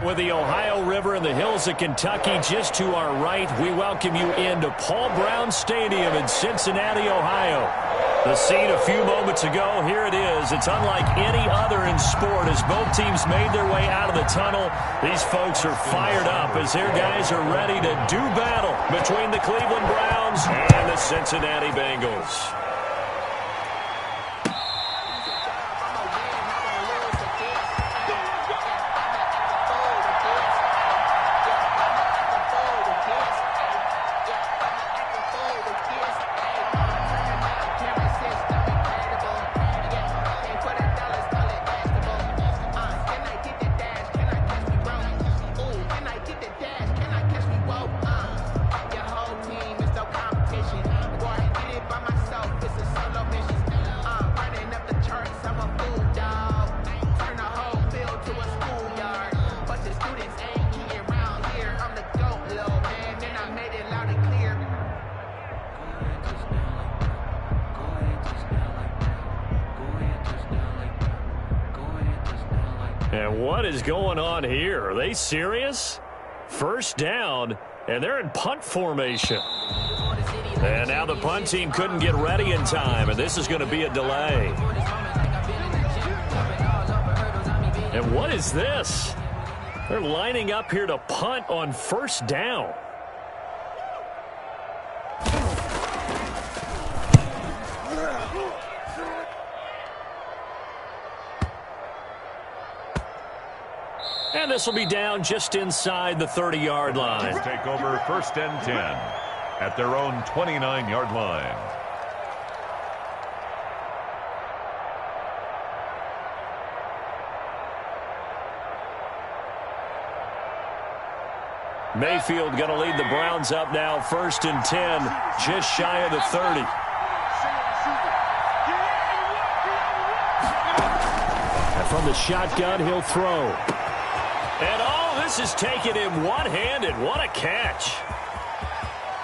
With the Ohio River and the hills of Kentucky just to our right, we welcome you into Paul Brown Stadium in Cincinnati, Ohio. The scene a few moments ago, here it is. It's unlike any other in sport as both teams made their way out of the tunnel. These folks are fired up as their guys are ready to do battle between the Cleveland Browns and the Cincinnati Bengals. And what is going on here? Are they serious? First down, and they're in punt formation. And now the punt team couldn't get ready in time, and this is going to be a delay. And what is this? They're lining up here to punt on first down. And this will be down just inside the 30-yard line. Take over first and 10 at their own 29-yard line. Mayfield going to lead the Browns up now, first and 10, just shy of the 30. And from the shotgun, he'll throw. And this is taking him one-handed. What a catch.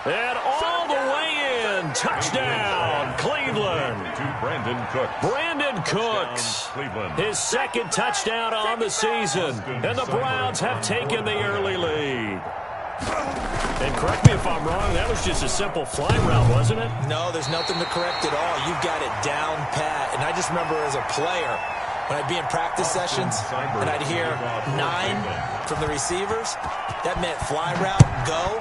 And all the way in. Touchdown, Cleveland. To Brandon Cooks. Brandon Cooks. Cleveland. His second touchdown on the season. And the Browns have taken the early lead. And correct me if I'm wrong, that was just a simple fly route, wasn't it? No, there's nothing to correct at all. You've got it down pat. And I just remember as a player, when I'd be in practice sessions and I'd hear 9 from the receivers, that meant fly route, go,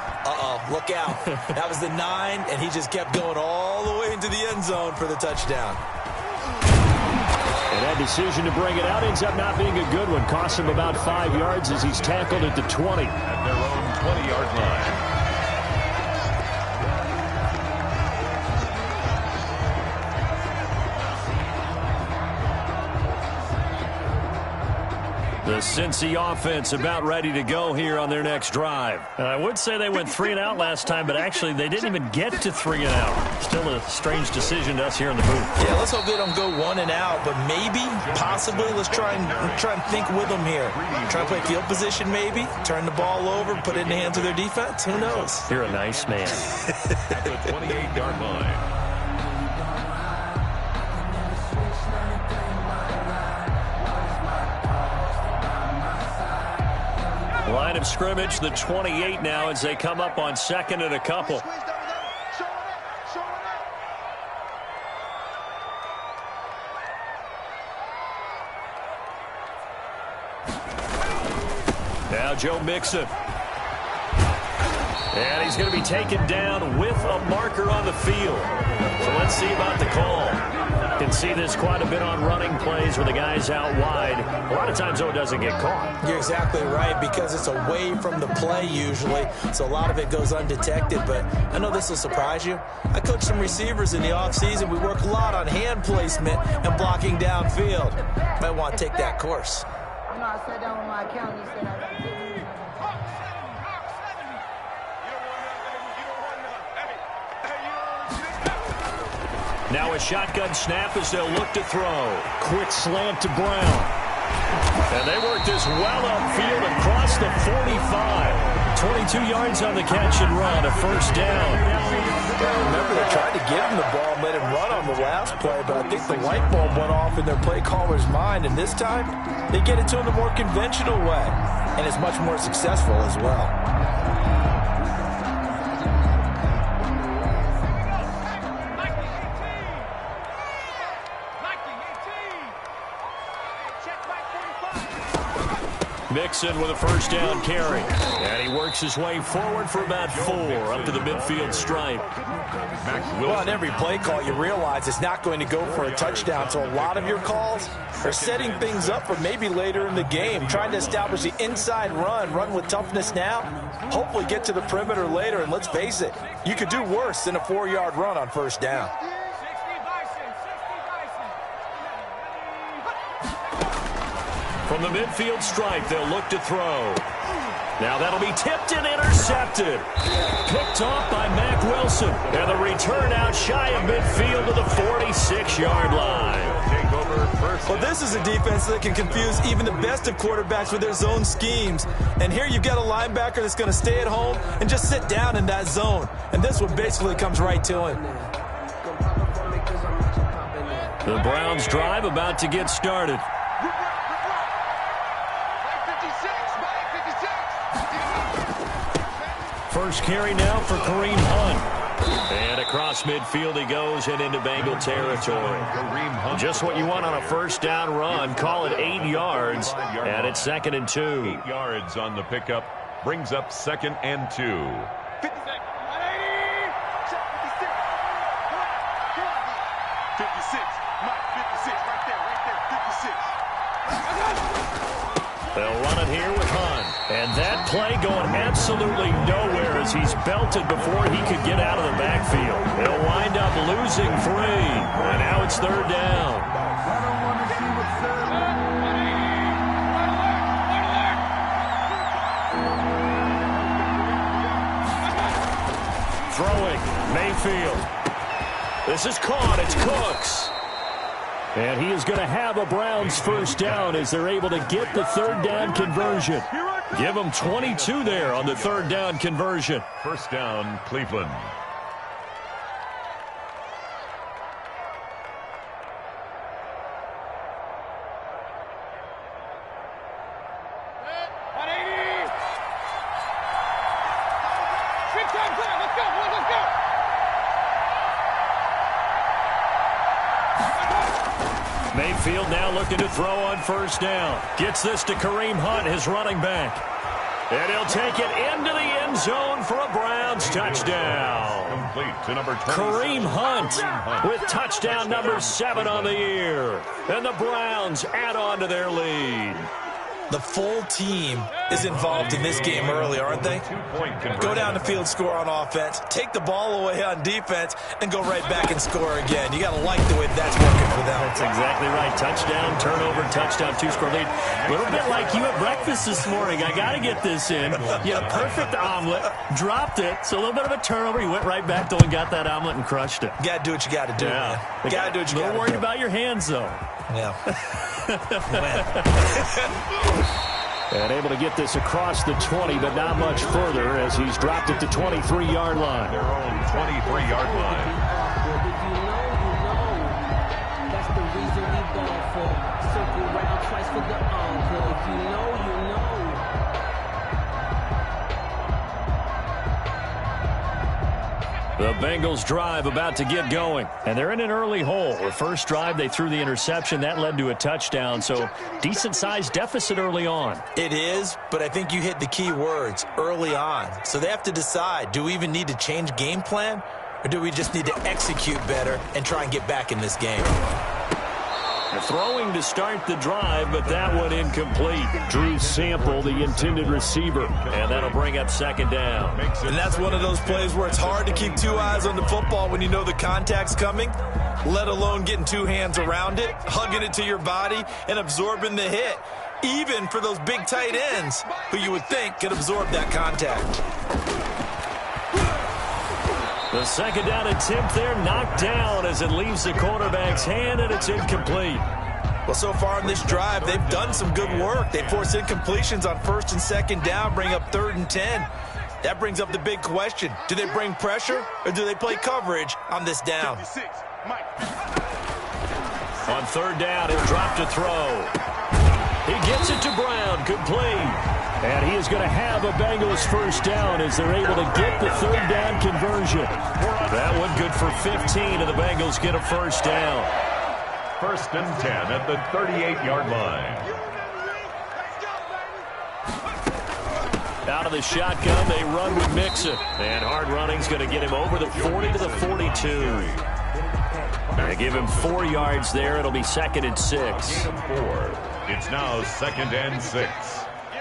look out. That was the 9, and he just kept going all the way into the end zone for the touchdown. And that decision to bring it out ends up not being a good one. Cost him about 5 yards as he's tackled at the 20. At their own 20-yard line. The Cincy offense about ready to go here on their next drive. I would say they went 3 and out last time, but actually they didn't even get to 3 and out. Still a strange decision to us here in the booth. Yeah, let's hope they don't go 1 and out, but maybe, possibly, let's try and think with them here. Try and play field position maybe, turn the ball over, put it in the hands of their defense. Who knows? You're a nice man. At the 28-yard line. Line of scrimmage, the 28 now as they come up on second and a couple. Now Joe Mixon. And he's going to be taken down with a marker on the field. So let's see about the call. Can see this quite a bit on running plays where the guy's out wide. A lot of times, though, it doesn't get caught. You're exactly right, because it's away from the play usually, so a lot of it goes undetected. But I know this will surprise you. I coach some receivers in the offseason. We work a lot on hand placement and blocking downfield. Might want to take that course. You know, I sat down with my accountant. He said I got to Now a shotgun snap as they'll look to throw. Quick slant to Brown. And they work this well upfield and cross the 45. 22 yards on the catch and run, a first down. Remember, they tried to give him the ball and let him run on the last play, but I think the light bulb went off in their play caller's mind, and this time they get it to him the more conventional way. and is much more successful as well. Mixon with a first down carry. And he works his way forward for about 4 up to the midfield stripe. Well, on every play call, you realize it's not going to go for a touchdown. So a lot of your calls are setting things up for maybe later in the game, trying to establish the inside run with toughness now, hopefully get to the perimeter later. And let's face it, you could do worse than a 4-yard run on first down. From the midfield stripe, they'll look to throw. Now that'll be tipped and intercepted. Picked off by Mack Wilson. And the return out shy of midfield to the 46-yard line. Well, this is a defense that can confuse even the best of quarterbacks with their zone schemes. And here you've got a linebacker that's going to stay at home and just sit down in that zone. And this one basically comes right to him. The Browns drive about to get started. First carry now for Kareem Hunt. And across midfield he goes and into Bengal territory. Just what you want on a first down run. Call it 8 yards. And it's 2nd and 2. 8 yards on the pickup. Brings up 2nd and 2. 56. Right there. 56. They'll run it here with Hunt. And that play going absolutely nowhere as he's belted before he could get out of the backfield. They'll wind up losing 3. And now it's 3rd down. Throwing, Mayfield. This is caught. It's Cooks. And he is going to have a Browns first down as they're able to get the 3rd down conversion. Give them 22 there on the 3rd down conversion. First down, Cleveland. Mayfield now looking to throw on first down. Gets this to Kareem Hunt, his running back. And he'll take it into the end zone for a Browns touchdown. Complete to number 20. Kareem Hunt with touchdown number 7 on the year. And the Browns add on to their lead. The full team is involved in this game early, aren't they? Go down the field, score on offense, take the ball away on defense, and go right back and score again. You got to like the way that's working for them. That's exactly right. Touchdown, turnover, touchdown, 2-score lead. A little bit like you at breakfast this morning. I got to get this in. You had a perfect omelet, dropped it, so a little bit of a turnover. You went right back, though, and got that omelet and crushed it. You got to do what you got to do, man. You got to do what you got to do. A little worried about your hands, though. Yeah. And able to get this across the 20, but not much further as he's dropped it to 23-yard line. Their own 23-yard line. That's the reason we ball for. Circle round twice for the encore. If you know, you know. The Bengals drive about to get going. And they're in an early hole. The first drive, they threw the interception. That led to a touchdown. So decent-sized deficit early on. It is, but I think you hit the key words, early on. So they have to decide, do we even need to change game plan? Or do we just need to execute better and try and get back in this game? Throwing to start the drive, but that one incomplete. Drew Sample, the intended receiver, and that'll bring up 2nd down. And that's one of those plays where it's hard to keep 2 eyes on the football when you know the contact's coming, let alone getting 2 hands around it, hugging it to your body, and absorbing the hit, even for those big tight ends who you would think could absorb that contact. The 2nd down attempt there knocked down as it leaves the quarterback's hand, and it's incomplete. Well, so far in this drive, they've done some good work. They forced incompletions on 1st and 2nd down, bring up 3rd and 10. That brings up the big question. Do they bring pressure, or do they play coverage on this down? On 3rd down, he'll drop to throw. He gets it to Brown, complete. And he is going to have a Bengals first down as they're able to get the third down conversion. That one good for 15, and the Bengals get a first down. First and 10 at the 38-yard line. Out of the shotgun, they run with Mixon. And hard running's going to get him over the 40 to the 42. They give him 4 yards there. It'll be 2nd and 6. It's now 2nd and 6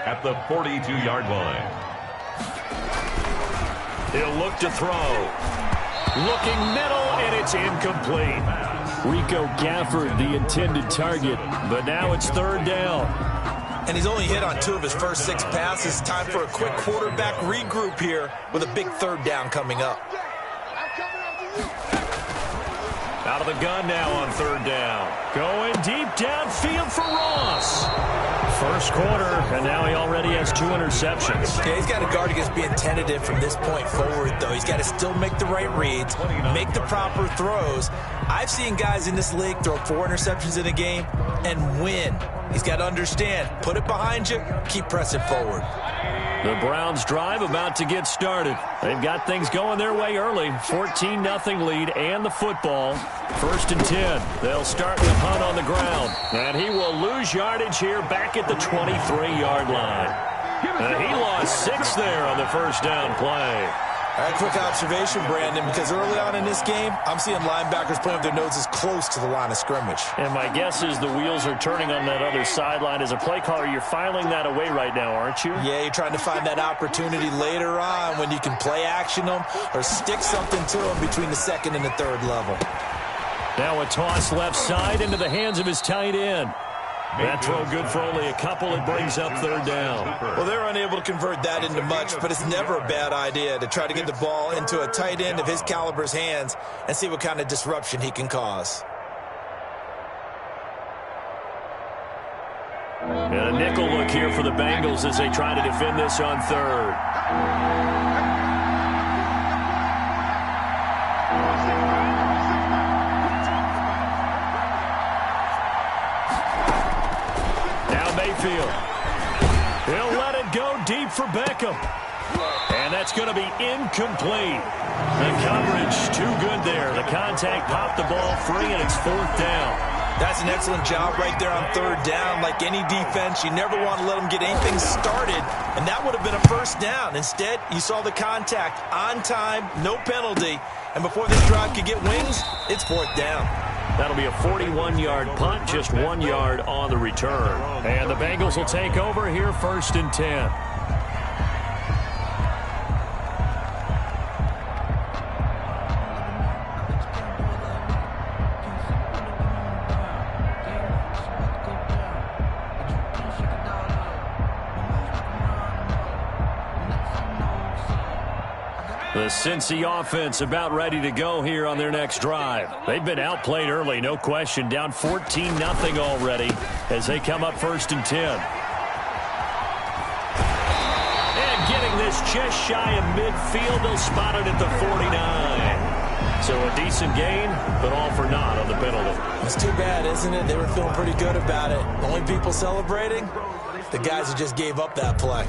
at the 42-yard line. He'll look to throw. Looking middle, and it's incomplete. Rico Gafford, the intended target, but now it's 3rd down. And he's only hit on 2 of his first 6 passes. Time for a quick quarterback regroup here with a big 3rd down coming up. Out of the gun now on 3rd down. Going deep downfield for Ross. First quarter, and now he already has 2 interceptions. Yeah, he's got to guard against being tentative from this point forward, though. He's got to still make the right reads, make the proper throws. I've seen guys in this league throw 4 interceptions in a game and win. He's got to understand, put it behind you, keep pressing forward. The Browns drive about to get started. They've got things going their way early. 14-0 lead and the football. 1st and 10. They'll start with Hunt on the ground. And he will lose yardage here back at the 23-yard line. And he lost 6 there on the first down play. All right, quick observation, Brandon, because early on in this game, I'm seeing linebackers playing with their noses close to the line of scrimmage. And my guess is the wheels are turning on that other sideline. As a play caller, you're filing that away right now, aren't you? Yeah, you're trying to find that opportunity later on when you can play action them or stick something to them between the 2nd and the 3rd level. Now a toss left side into the hands of his tight end. That throw good for only a couple. It brings up 3rd down. Well, they're unable to convert that into much, but it's never a bad idea to try to get the ball into a tight end of his caliber's hands and see what kind of disruption he can cause. And a nickel look here for the Bengals as they try to defend this on 3rd. Mayfield. He'll let it go deep for Beckham. And that's going to be incomplete. The coverage too good there. The contact popped the ball free, and it's 4th down. That's an excellent job right there on 3rd down. Like any defense, you never want to let them get anything started, and that would have been a first down. Instead, you saw the contact on time, no penalty, and before this drive could get wings, it's 4th down. That'll be a 41-yard punt, just 1 yard on the return. And the Bengals will take over here 1st and 10. The Cincy offense about ready to go here on their next drive. They've been outplayed early, no question. Down 14-0 already as they come up 1st and 10. And getting this just shy of midfield, they'll spot it at the 49. So a decent gain, but all for naught on the penalty. It's too bad, isn't it? They were feeling pretty good about it. Only people celebrating? The guys who just gave up that play.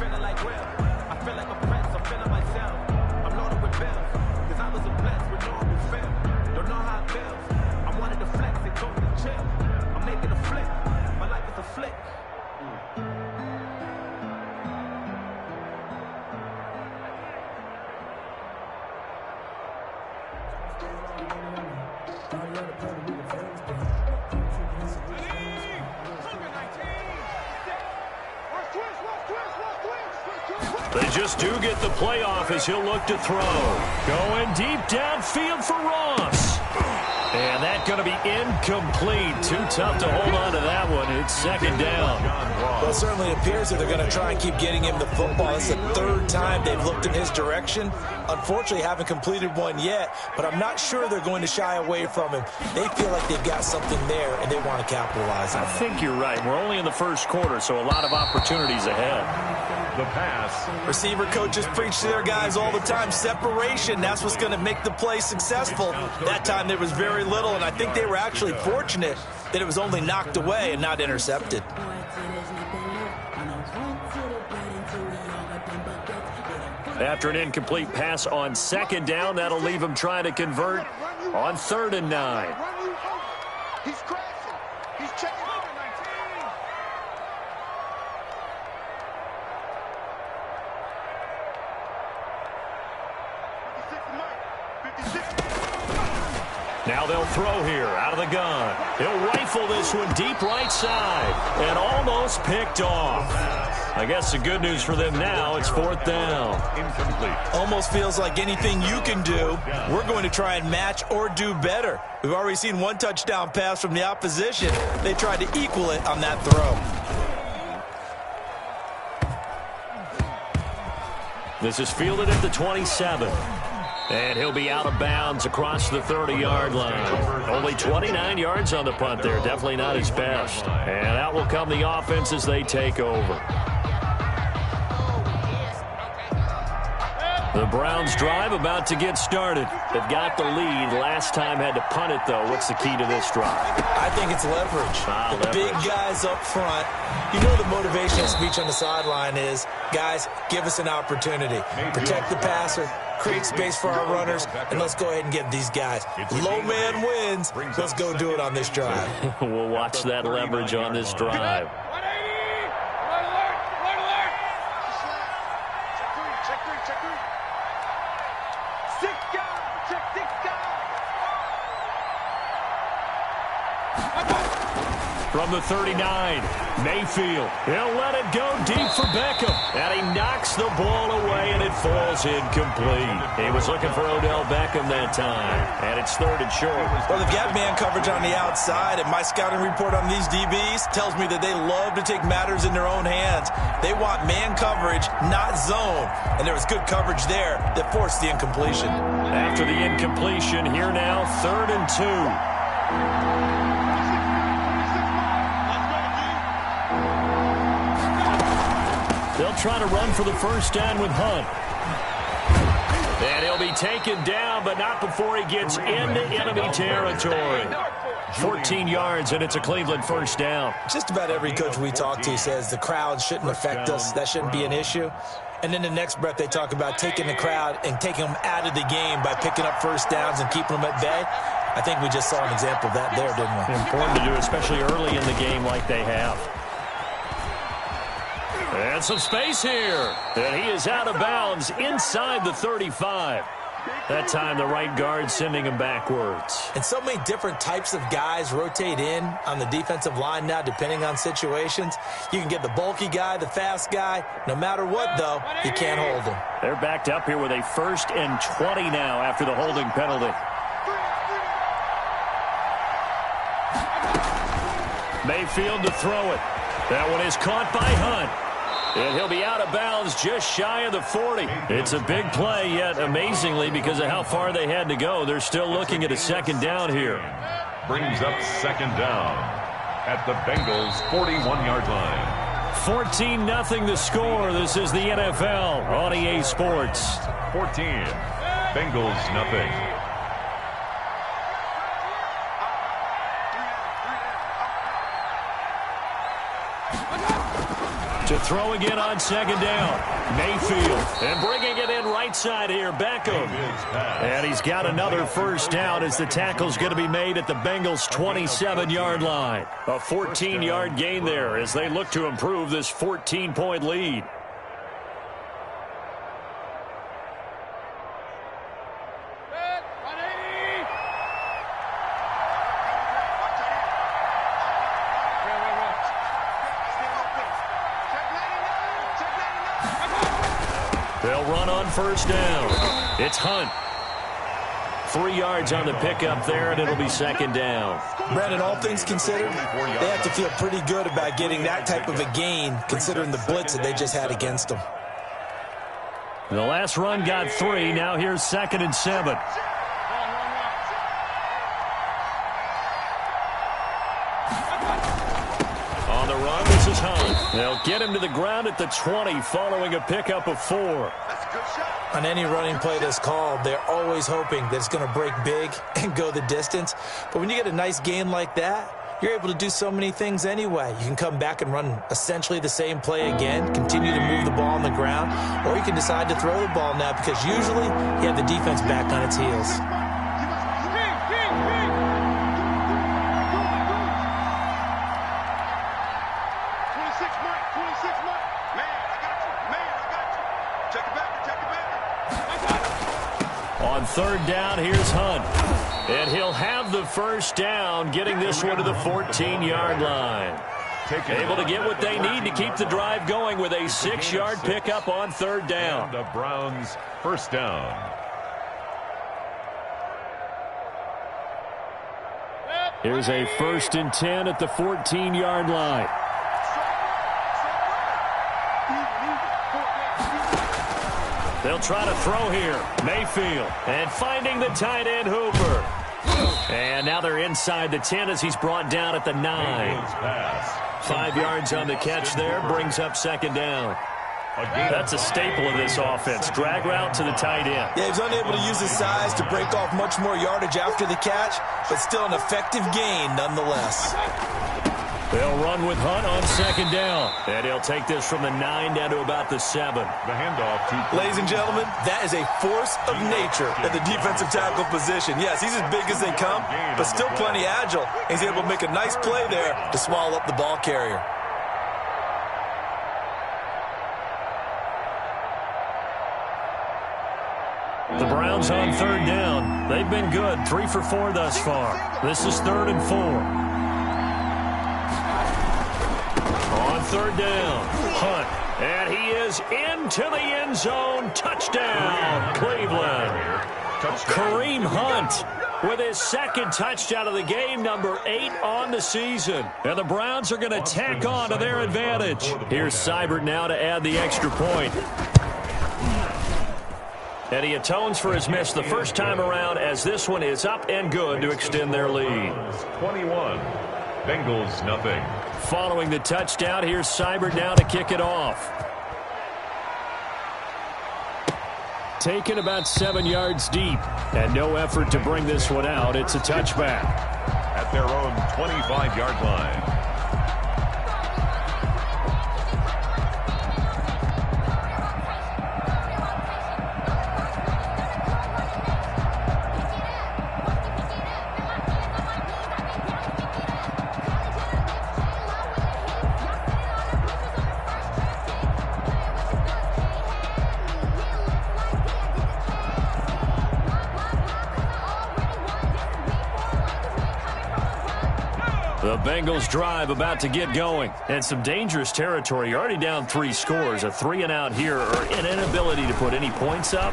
They just do get the playoff as he'll look to throw. Going deep downfield for Ross. And that's going to be incomplete. Too tough to hold on to that one. It's 2nd down. Well, it certainly appears that they're going to try and keep getting him the football. It's the 3rd time they've looked in his direction. Unfortunately, haven't completed one yet, but I'm not sure they're going to shy away from him. They feel like they've got something there, and they want to capitalize on it. I think you're right. We're only in the 1st quarter, so a lot of opportunities ahead. The pass. Receiver coaches preach to their guys all the time. Separation, that's what's going to make the play successful. That time there was very little, and I think they were actually fortunate that it was only knocked away and not intercepted. After an incomplete pass on second down, that'll leave him trying to convert on 3rd and 9. He's crashing. He's checking over 19. Now they'll throw here out of the gun. He'll rifle this one deep right side and almost picked off. I guess the good news for them now, it's 4th down. Incomplete. Almost feels like anything you can do, we're going to try and match or do better. We've already seen one touchdown pass from the opposition. They tried to equal it on that throw. This is fielded at the 27. And he'll be out of bounds across the 30-yard line. Only 29 yards on the punt there. Definitely not his best. And out will come the offense as they take over. The Browns drive about to get started. They've got the lead. Last time had to punt it, though. What's the key to this drive? I think it's leverage. The big guys up front. You know the motivational speech on the sideline is, guys, give us an opportunity. Protect the passer, create space for our runners, and let's go ahead and get these guys. Low man wins. Let's go do it on this drive. We'll watch that leverage on this drive. From the 39, Mayfield. He'll let it go deep for Beckham. And he knocks the ball away, and it falls incomplete. He was looking for Odell Beckham that time. And it's 3rd and short. Well, they've got man coverage on the outside, and my scouting report on these DBs tells me that they love to take matters in their own hands. They want man coverage, not zone. And there was good coverage there that forced the incompletion. After the incompletion, here now, 3rd and 2. They'll try to run for the first down with Hunt. And he'll be taken down, but not before he gets into enemy territory. 14 yards, and it's a Cleveland first down. Just about every coach we talk to says the crowd shouldn't affect us. That shouldn't be an issue. And then the next breath they talk about taking the crowd and taking them out of the game by picking up first downs and keeping them at bay. I think we just saw an example of that there, didn't we? Important to do, especially early in the game like they have. And some space here. And he is out of bounds inside the 35. That time the right guard sending him backwards. And so many different types of guys rotate in on the defensive line now depending on situations. You can get the bulky guy, the fast guy. No matter what, though, you can't hold him. They're backed up here with a 1st and 20 now after the holding penalty. Mayfield to throw it. That one is caught by Hunt. And he'll be out of bounds just shy of the 40. It's a big play, yet amazingly, because of how far they had to go, they're still looking at a 2nd down here. Brings up 2nd down at the Bengals' 41-yard line. 14-0 the score. This is the NFL on EA Sports. 14. Bengals nothing. To throw again on 2nd down. Mayfield. And bringing it in right side here. Beckham. And he's got another first down as the tackle's going to be made at the Bengals' 27-yard line. A 14-yard gain there as they look to improve this 14-point lead. They'll run on first down. It's Hunt. 3 yards on the pickup there, and it'll be 2nd down. Brandon, all things considered, they have to feel pretty good about getting that type of a gain, considering the blitz that they just had against them. The last run got 3. Now here's 2nd and 7. On the run, this is Hunt. They'll get him to the ground at the 20 following a pickup of 4. On any running play that's called, they're always hoping that it's going to break big and go the distance. But when you get a nice gain like that, you're able to do so many things anyway. You can come back and run essentially the same play again, continue to move the ball on the ground, or you can decide to throw the ball now because usually you have the defense back on its heels. On third down, here's Hunt. And he'll have the first down, getting this one to the 14-yard line. Able to get what they need to keep the drive going with a 6-yard pickup on third down. And the Browns first down. Here's a 1st and 10 at the 14-yard line. They'll try to throw here. Mayfield. And finding the tight end, Hooper. And now they're inside the 10 as he's brought down at the 9. 5 yards on the catch there. Brings up second down. That's a staple of this offense. Drag route to the tight end. Yeah, he's unable to use his size to break off much more yardage after the catch, but still an effective gain nonetheless. They'll run with Hunt on second down. And he'll take this from the 9 down to about the 7. The handoff to... Ladies and gentlemen, that is a force of nature at the defensive tackle position. Yes, he's as big as they come, but still plenty agile. He's able to make a nice play there to swallow up the ball carrier. The Browns on third down. They've been good. 3 for 4 thus far. This is 3rd and 4. On third down, Hunt, and he is into the end zone. Touchdown, Cleveland. Kareem Hunt with his 2nd touchdown of the game, number 8 on the season. And the Browns are going to tack on to their advantage. Here's Seibert now to add the extra point. And he atones for his miss the first time around as this one is up and good to extend their lead. 21, Bengals nothing. Following the touchdown, here's Seibert now to kick it off. Taken about 7 yards deep, and no effort to bring this one out. It's a touchback. At their own 25-yard line. The Bengals drive about to get going. And some dangerous territory. You're already down 3 scores. A 3 and out here, or an inability to put any points up.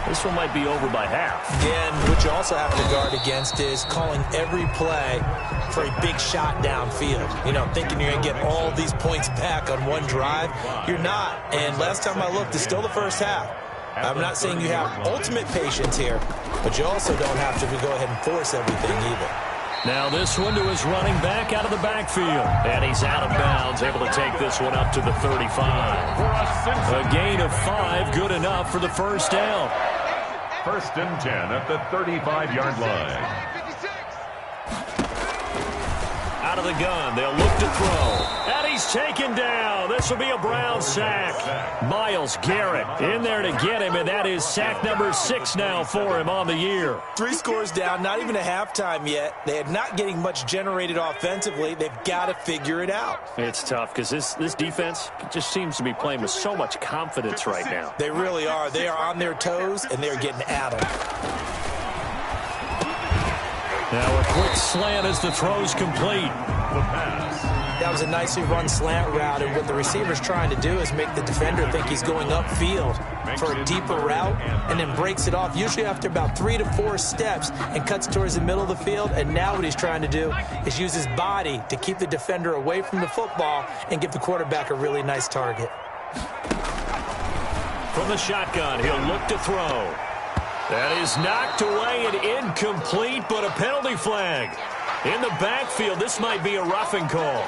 This one might be over by half. And what you also have to guard against is calling every play for a big shot downfield. You know, thinking you're going to get all these points back on one drive. You're not. And last time I looked, it's still the first half. I'm not saying you have ultimate patience here, but you also don't have to go ahead and force everything either. Now this one to his running back out of the backfield. And he's out of bounds, able to take this one up to the 35. A gain of 5, good enough for the first down. 1st and 10 at the 35-yard line. Out of the gun, they'll look to throw. And he's taken down. This will be a Brown sack. Myles Garrett in there to get him, and that is sack number 6 now for him on the year. 3 scores down, not even a halftime yet. They are not getting much generated offensively. They've got to figure it out. It's tough because this defense just seems to be playing with so much confidence right now. They really are. They are on their toes, and they're getting at them. Now a quick slant as the throw's complete. The pass. That was a nicely run slant route, and what the receiver's trying to do is make the defender think he's going upfield for a deeper route, and then breaks it off, usually after about 3 to 4 steps, and cuts towards the middle of the field. And now what he's trying to do is use his body to keep the defender away from the football and give the quarterback a really nice target. From the shotgun, he'll look to throw. That is knocked away and incomplete, but a penalty flag. In the backfield, this might be a roughing call.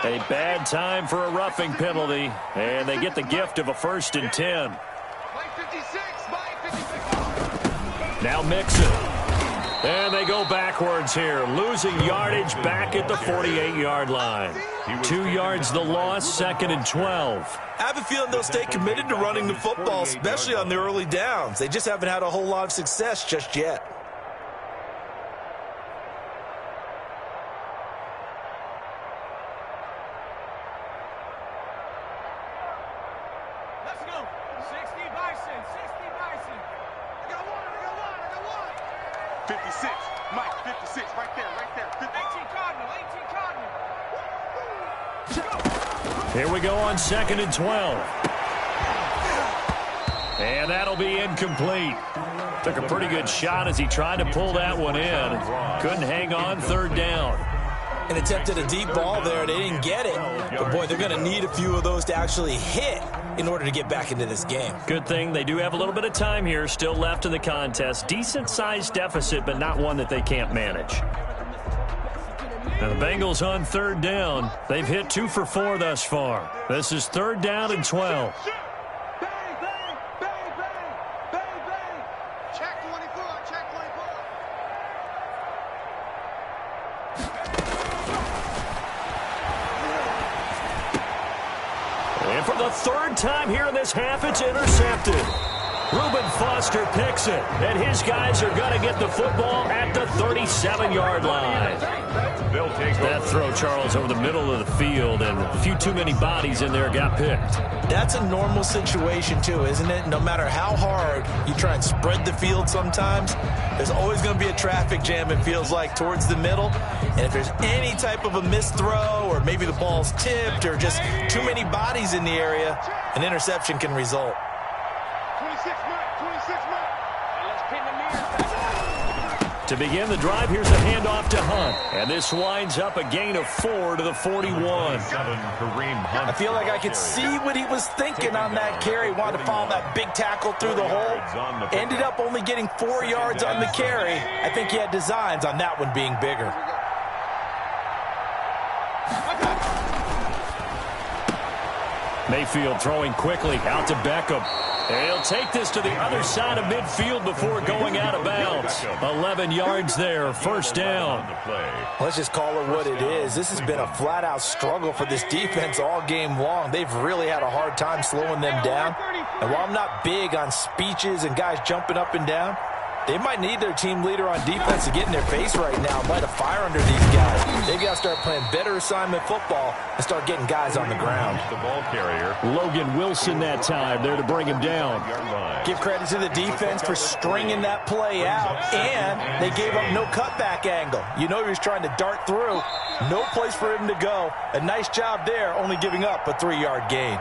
A bad time for a roughing penalty, and they get the gift of a 1st and 10. Now Mixon. And they go backwards here, losing yardage back at the 48-yard line. 2 yards the loss, 2nd and 12. I have a feeling they'll stay committed to running the football, especially on the early downs. They just haven't had a whole lot of success just yet. Let's go. 60 Bison, 60 Bison. I got one. 56, Mike, 56, right there. 18 Cardinal, 18 Cardinal. Here we go on 2nd and 12. And that'll be incomplete. Took a pretty good shot as he tried to pull that one in. Couldn't hang on, 3rd down. And attempted a deep ball there. They didn't get it. But, boy, they're going to need a few of those to actually hit in order to get back into this game. Good thing they do have a little bit of time here still left in the contest. Decent-sized deficit, but not one that they can't manage. Now the Bengals on 3rd down. They've hit 2 for 4 thus far. This is 3rd down and 12. Check 24, check 24. And for the 3rd time here in this half, it's intercepted. Reuben Foster picks it, and his guys are going to get the football at the 37-yard line. They'll take That throw, Charles, over the middle of the field, and a few too many bodies in there got picked. That's a normal situation, too, isn't it? No matter how hard you try and spread the field sometimes, there's always going to be a traffic jam, it feels like, towards the middle. And if there's any type of a missed throw, or maybe the ball's tipped, or just too many bodies in the area, an interception can result. 26 Mike. Let's pin the mirrors back. To begin the drive, here's a handoff to Hunt. And this winds up a gain of 4 to the 41. I feel like I could see what he was thinking on that carry. Wanted to follow that big tackle through the hole. Ended up only getting 4 yards on the carry. I think he had designs on that one being bigger. Mayfield throwing quickly out to Beckham. And he'll take this to the other side of midfield before going out of bounds. 11 yards there, 1st down. Let's just call it what it is. This has been a flat-out struggle for this defense all game long. They've really had a hard time slowing them down. And while I'm not big on speeches and guys jumping up and down, they might need their team leader on defense to get in their face right now, light a fire under these guys. They've got to start playing better assignment football and start getting guys on the ground. The ball carrier. Logan Wilson that time there to bring him down. Give credit to the defense for stringing that play out, and they gave up no cutback angle. You know he was trying to dart through. No place for him to go. A nice job there, only giving up a 3-yard gain.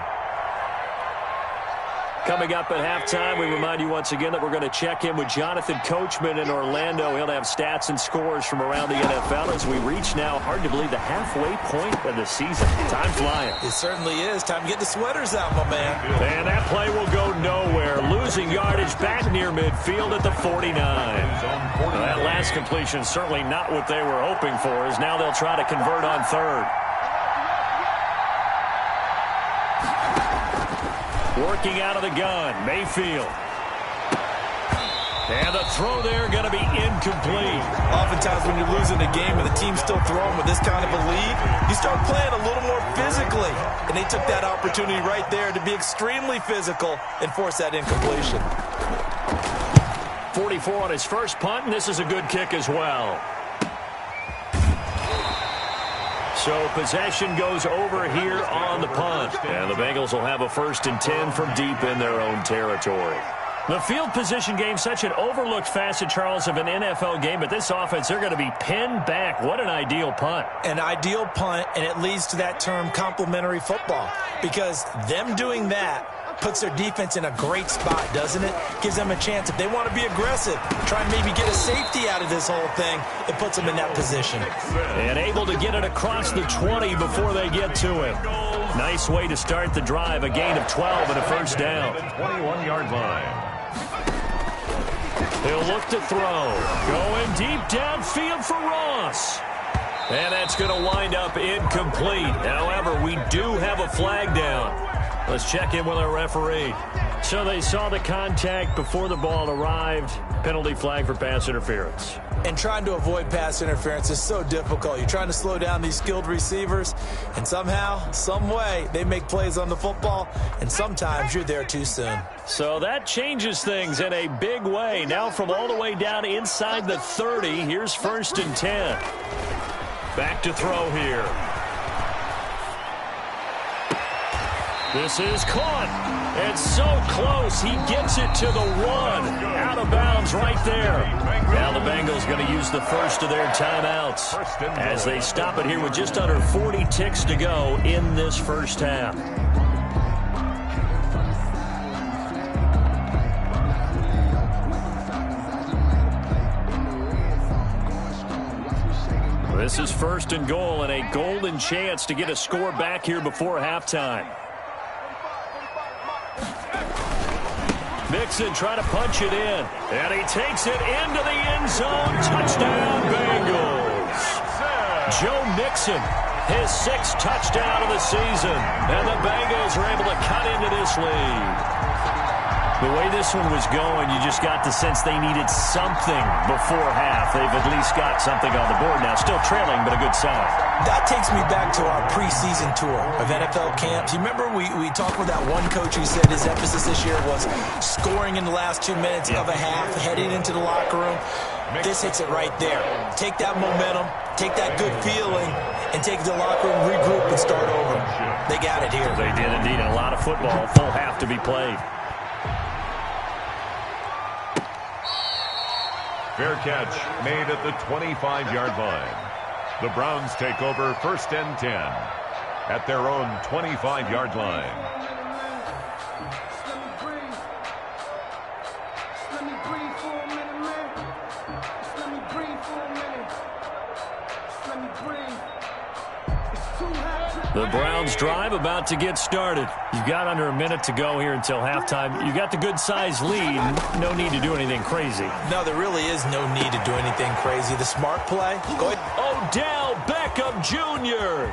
Coming up at halftime, we remind you once again that we're going to check in with Jonathan Coachman in Orlando. He'll have stats and scores from around the NFL as we reach now, hard to believe, the halfway point of the season. Time flying. It certainly is. Time to get the sweaters out, my man. And that play will go nowhere. Losing yardage back near midfield at the 49. Well, that last completion certainly not what they were hoping for, as now they'll try to convert on 3rd. Working out of the gun, Mayfield. And the throw there going to be incomplete. Oftentimes when you're losing a game and the team's still throwing with this kind of a lead, you start playing a little more physically. And they took that opportunity right there to be extremely physical and force that incompletion. 44 on his first punt, and this is a good kick as well. So possession goes over here on the punt. And the Bengals will have a 1st and 10 from deep in their own territory. The field position game, such an overlooked facet, Charles, of an NFL game. But this offense, they're going to be pinned back. What an ideal punt. An ideal punt, and it leads to that term complementary football. Because them doing that puts their defense in a great spot, doesn't it? Gives them a chance. If they want to be aggressive, try and maybe get a safety out of this whole thing, it puts them in that position. And able to get it across the 20 before they get to him. Nice way to start the drive. A gain of 12 and a 1st down. 21-yard line. He'll look to throw. Going deep downfield for Ross. And that's going to wind up incomplete. However, we do have a flag down. Let's check in with our referee. So they saw the contact before the ball arrived. Penalty flag for pass interference. And trying to avoid pass interference is so difficult. You're trying to slow down these skilled receivers, and somehow, some way, they make plays on the football, and sometimes you're there too soon. So that changes things in a big way. Now from all the way down inside the 30, here's 1st and 10. Back to throw here. This is caught. It's so close. He gets it to the 1. Out of bounds right there. Now the Bengals going to use the first of their timeouts as they stop it here with just under 40 ticks to go in this first half. This is 1st and goal and a golden chance to get a score back here before halftime. Mixon trying to punch it in, and he takes it into the end zone. Touchdown, Bengals. Joe Mixon, his 6th touchdown of the season, and the Bengals are able to cut into this lead. The way this one was going, you just got the sense they needed something before half. They've at least got something on the board now. Still trailing, but a good sign. That takes me back to our preseason tour of NFL camps. You remember we talked with that one coach who said his emphasis this year was scoring in the last 2 minutes of a half, heading into the locker room. This hits it right there. Take that momentum, take that good feeling, and take the locker room, regroup, and start over. They got it here. They did indeed. A lot of football, full half to be played. Fair catch made at the 25-yard line. The Browns take over 1st and 10 at their own 25-yard line. The Browns drive about to get started. You've got under a minute to go here until halftime. You've got the good-sized lead. No need to do anything crazy. No, there really is no need to do anything crazy. The smart play, go ahead. Odell Beckham Jr.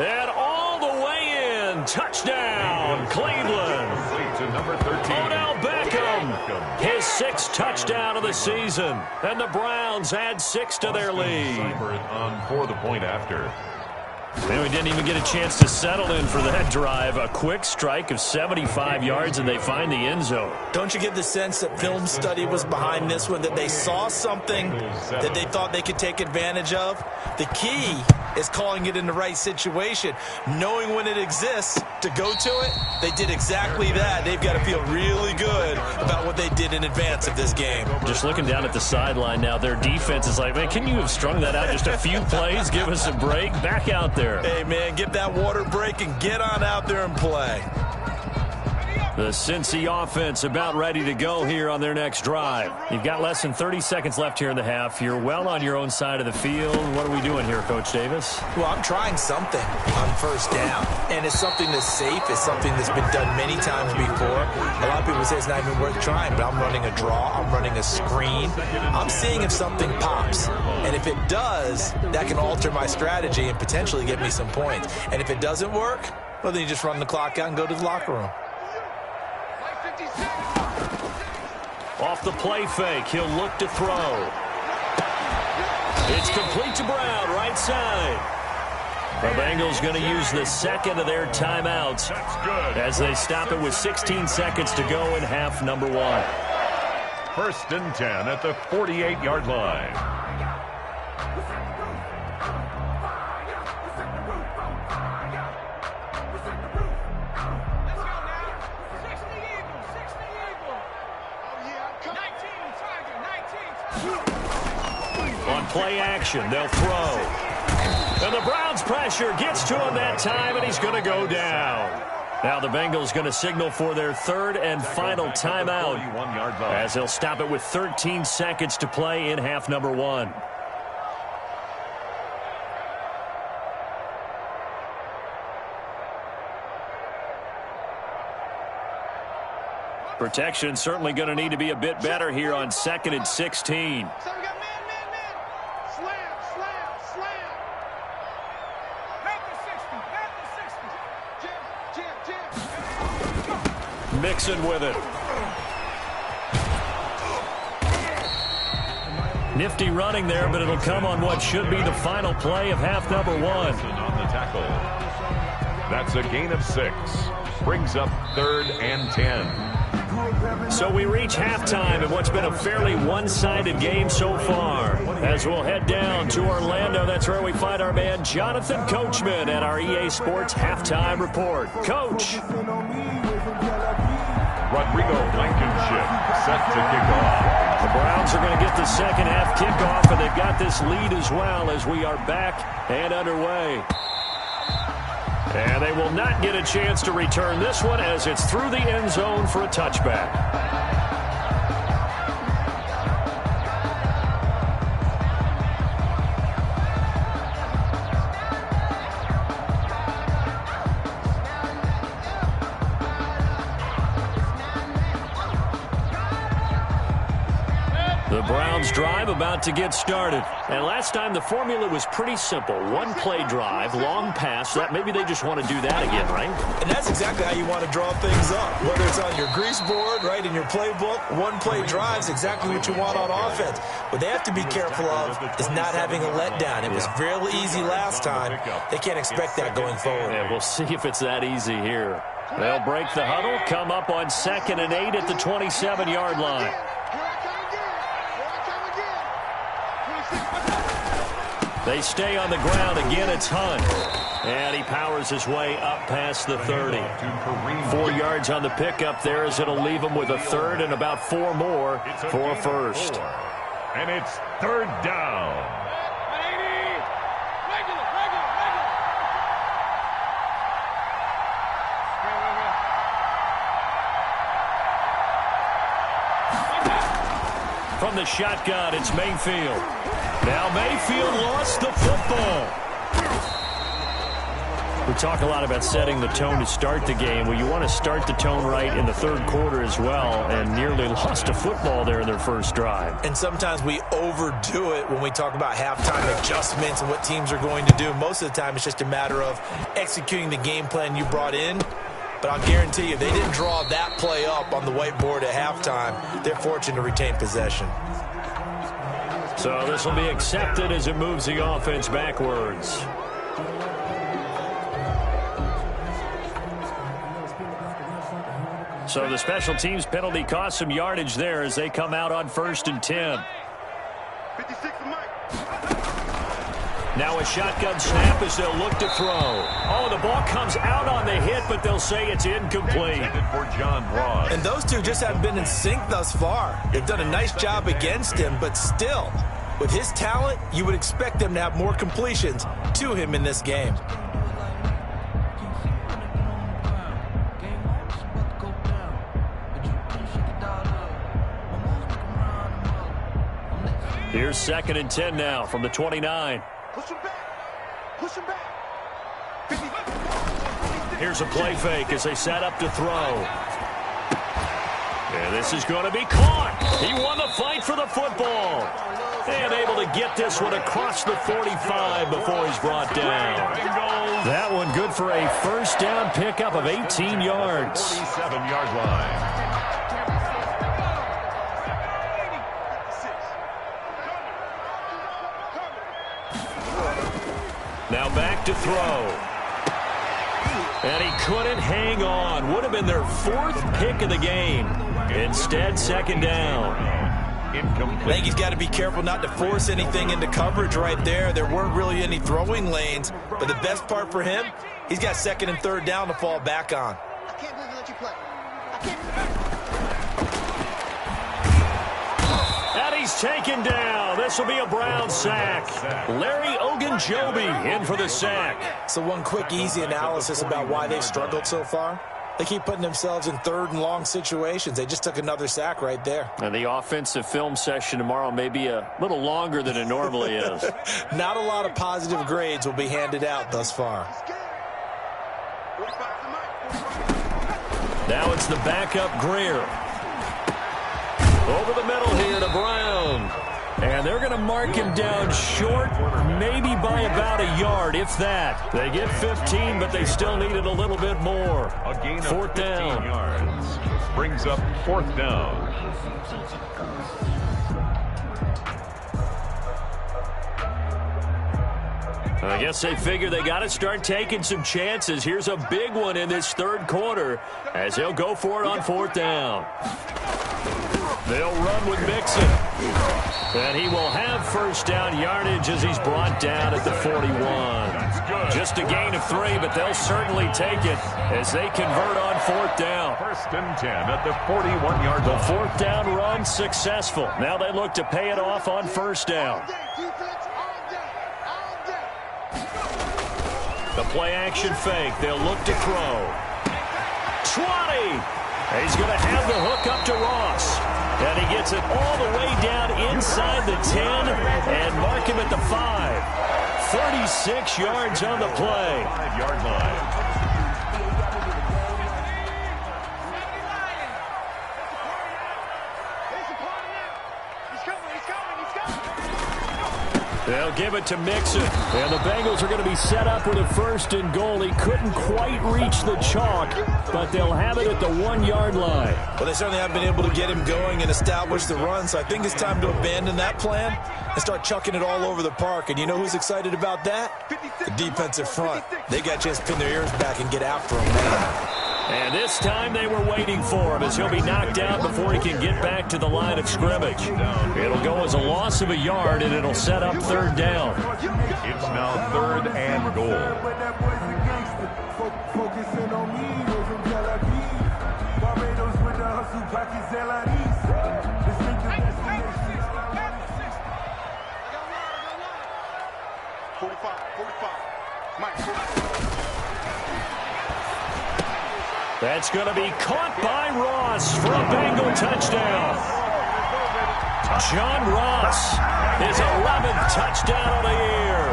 And all the way in. Touchdown, Cleveland. To number 13. Odell Beckham, his 6th touchdown of the season. And the Browns add 6 to their lead. On for the point after. And we didn't even get a chance to settle in for that drive. A quick strike of 75 yards, and they find the end zone. Don't you get the sense that film study was behind this one, that they saw something that they thought they could take advantage of? The key is calling it in the right situation, knowing when it exists to go to it. They did exactly that. They've got to feel really good about what they did in advance of this game. Just looking down at the sideline now, their defense is like, man, can you have strung that out just a few plays? Give us a break. Back out there. Hey, man, get that water break and get on out there and play. The Cincy offense about ready to go here on their next drive. You've got less than 30 seconds left here in the half. You're well on your own side of the field. What are we doing here, Coach Davis? Well, I'm trying something on 1st down, and it's something that's safe. It's something that's been done many times before. A lot of people say it's not even worth trying, but I'm running a draw. I'm running a screen. I'm seeing if something pops, and if it does, that can alter my strategy and potentially get me some points. And if it doesn't work, well, then you just run the clock out and go to the locker room. Off the play fake, he'll look to throw. It's complete to Brown, right side. The Bengals going to use the 2nd of their timeouts as they stop it with 16 seconds to go in half number 1. 1st and 10 at the 48-yard line. On play action, they'll throw. And the Browns pressure gets to him that time, and he's going to go down. Now the Bengals going to signal for their 3rd and final timeout as they'll stop it with 13 seconds to play in half number 1. Protection certainly going to need to be a bit better here on 2nd and 16. So we got man. Slam. Back to 60. Jam. Mixon with it. Nifty running there, but it'll come on what should be the final play of half number 1. On the tackle. That's a gain of 6. Brings up 3rd and 10. So we reach halftime in what's been a fairly one-sided game so far. As we'll head down to Orlando, that's where we find our man Jonathan Coachman at our EA Sports Halftime Report. Coach. Rodrigo Blankenship set to kick off. The Browns are going to get the second half kickoff, and they've got this lead as well as we are back and underway. And they will not get a chance to return this one as it's through the end zone for a touchback. The Browns drive about to get started. And last time the formula was pretty simple. One play drive, long pass. That maybe they just want to do that again, right? And that's exactly how you want to draw things up. Whether it's on your grease board, right, in your playbook, one play drive is exactly what you want on offense. What they have to be careful of is not having a letdown. It was fairly easy last time. They can't expect that going forward. Yeah, we'll see if it's that easy here. They'll break the huddle, come up on 2nd and 8 at the 27-yard line. They stay on the ground. Again, it's Hunt. And he powers his way up past the 30. 4 yards on the pickup there as it'll leave him with a 3rd and about 4 more for a first. And it's 3rd down. From the shotgun, it's Mayfield. Now Mayfield lost the football. We talk a lot about setting the tone to start the game. Well, you want to start the tone right in the 3rd quarter as well, and nearly lost a football there in their first drive. And sometimes we overdo it when we talk about halftime adjustments and what teams are going to do. Most of the time, it's just a matter of executing the game plan you brought in. But I'll guarantee you, they didn't draw that play up on the whiteboard at halftime. They're fortunate to retain possession. So this will be accepted as it moves the offense backwards. So the special teams penalty cost some yardage there as they come out on 1st and 10. 56 Now a shotgun snap as they'll look to throw. Oh, the ball comes out on the hit, but they'll say it's incomplete. For John Ross. And those two just haven't been in sync thus far. They've done a nice job against him, but still, with his talent, you would expect them to have more completions to him in this game. Here's 2nd and 10 now from the 29. Push him back. Push him back. Here's a play fake as they set up to throw. And this is going to be caught. He won the fight for the football. And able to get this one across the 45 before he's brought down. That one good for a first down pickup of 18 yards. 47-yard line. Now back to throw. And he couldn't hang on. Would have been their 4th pick of the game. Instead, 2nd down. Incomplete. I think he's got to be careful not to force anything into coverage right there. There weren't really any throwing lanes. But the best part for him, he's got 2nd and 3rd down to fall back on. I can't believe you let you play. And he's taken down. This will be a Brown sack. Larry Ogunjobi in for the sack. So one quick, easy analysis about why they've struggled so far. They keep putting themselves in 3rd and long situations. They just took another sack right there. And the offensive film session tomorrow may be a little longer than it normally is. Not a lot of positive grades will be handed out thus far. Now it's the backup Greer. Over the middle here to Brown. And they're going to mark him down short, maybe by about a yard, if that. They get 15, but they still needed a little bit more. A gain of 4th down. 15 yards. Brings up 4th down. I guess they figure they got to start taking some chances. Here's a big one in this 3rd quarter as they'll go for it on 4th down. They'll run with Mixon. And he will have 1st down yardage as he's brought down at the 41. Just a gain of 3, but they'll certainly take it as they convert on 4th down. 1st and 10 at the 41-yard line. The 4th down run successful. Now they look to pay it off on 1st down. The play-action fake. They'll look to throw. 20. He's going to have the hook up to Ross. And he gets it all the way down inside the 10 and mark him at the 5. 36 yards on the play. 5-yard line. They'll give it to Mixon. And the Bengals are going to be set up with a 1st and goal. He couldn't quite reach the chalk, but they'll have it at the 1-yard line. Well, they certainly have been able to get him going and establish the run, so I think it's time to abandon that plan and start chucking it all over the park. And you know who's excited about that? The defensive front. They got a chance to pin their ears back and get after him, man. And this time they were waiting for him as he'll be knocked down before he can get back to the line of scrimmage. It'll go as a loss of a yard, and it'll set up 3rd down. It's now 3rd and goal. That's going to be caught by Ross for a Bengal touchdown. John Ross, his 11th touchdown of the year.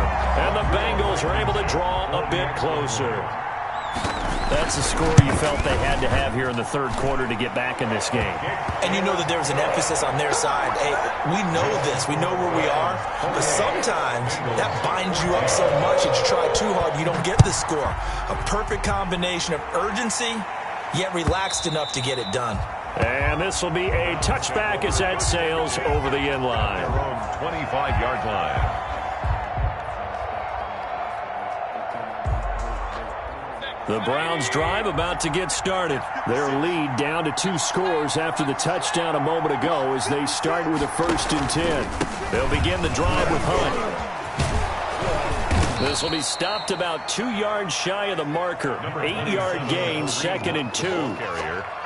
And the Bengals are able to draw a bit closer. That's the score you felt they had to have here in the 3rd quarter to get back in this game. And you know that there was an emphasis on their side. Hey, we know this. We know where we are. But sometimes that binds you up so much that you try too hard, you don't get the score. A perfect combination of urgency, yet relaxed enough to get it done. And this will be a touchback as that sails over the end line. Their own 25-yard line. The Browns drive about to get started. Their lead down to 2 scores after the touchdown a moment ago as they start with a 1st and 10. They'll begin the drive with Hunt. This will be stopped about 2 yards shy of the marker. 8-yard gain, 2nd and 2.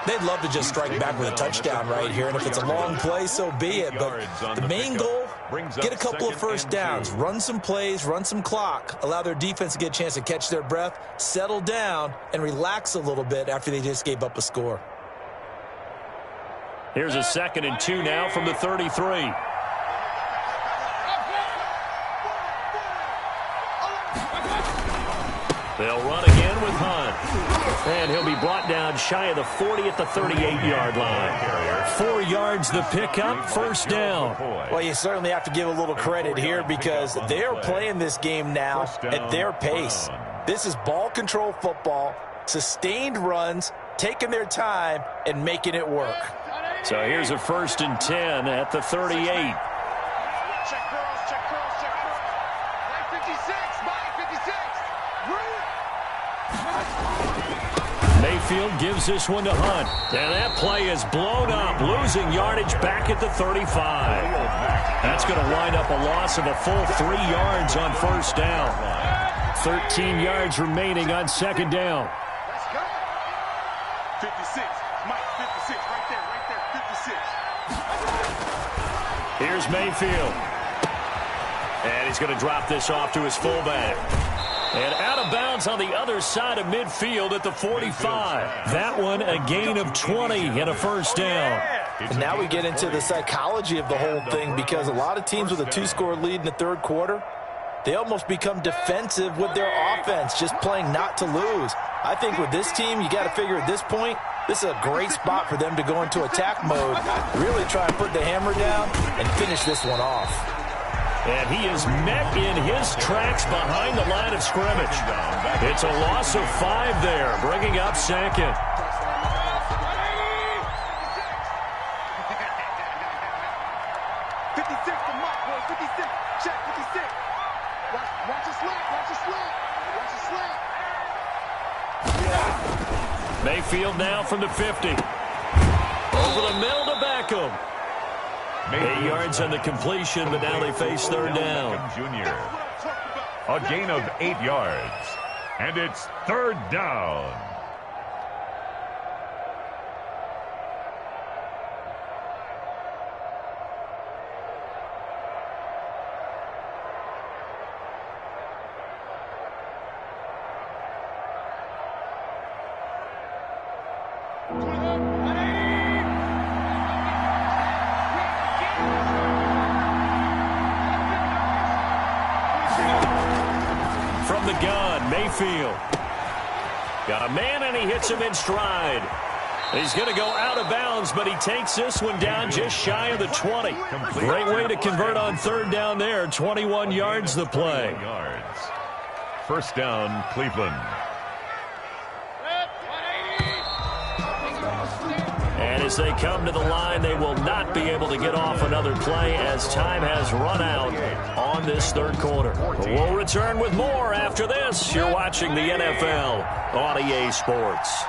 They'd love to just strike back with a touchdown right here, and if it's a long play, so be it. But the main goal, get a couple of 1st downs, run some plays, run some clock, allow their defense to get a chance to catch their breath, settle down, and relax a little bit after they just gave up a score. Here's a 2nd and 2 now from the 33. They'll run again with Hunt. And he'll be brought down shy of the 40 at the 38-yard line. 4 yards the pickup, 1st down. Well, you certainly have to give a little credit here because they're playing this game now at their pace. This is ball control football, sustained runs, taking their time, and making it work. So here's a 1st and 10 at the 38. Mayfield gives this one to Hunt. And that play is blown up, losing yardage back at the 35. That's going to wind up a loss of a full 3 yards on 1st down. 13 yards remaining on 2nd down. 56. Mike, 56. Right there, 56. Here's Mayfield. And he's going to drop this off to his fullback. And out of bounds on the other side of midfield at the 45. That one a gain of 20 and a 1st down. And now we get into the psychology of the whole thing because a lot of teams with a 2-score lead in the 3rd quarter, they almost become defensive with their offense, just playing not to lose. I think with this team, you got to figure at this point, This is a great spot for them to go into attack mode, really try and put the hammer down and finish this one off. And he is met in his tracks behind the line of scrimmage. It's a loss of 5 there, bringing up second. Mayfield now from the 50. Over the middle to Beckham. 8 yards on the completion, but now they face third down. Junior. A gain of 8 yards. And it's third down. From the gun, Mayfield. Got a man, and he hits him in stride. He's going to go out of bounds, but he takes this one down just shy of the 20. Great way to convert on third down there. 21 yards the play. First down, Cleveland. And as they come to the line, they will not be able to get off another play as time has run out on this third quarter. But we'll return with more after this. You're watching the NFL on EA Sports.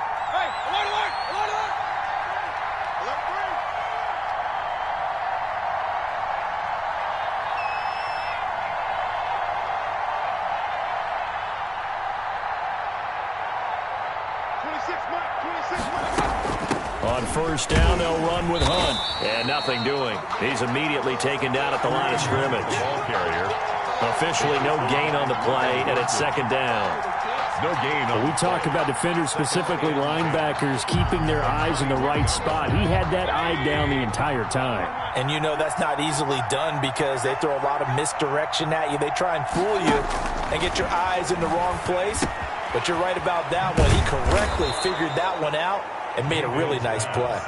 On first down, they'll run with Hunt. And nothing doing. He's immediately taken down at the line of scrimmage. Ball carrier. Officially no gain on the play, and it's second down. No gain. We talk about defenders, specifically linebackers, keeping their eyes in the right spot. He had that eye down the entire time. And you know that's not easily done because they throw a lot of misdirection at you. They try and fool you and get your eyes in the wrong place. But you're right about that one. He correctly figured that one out and made a really nice play.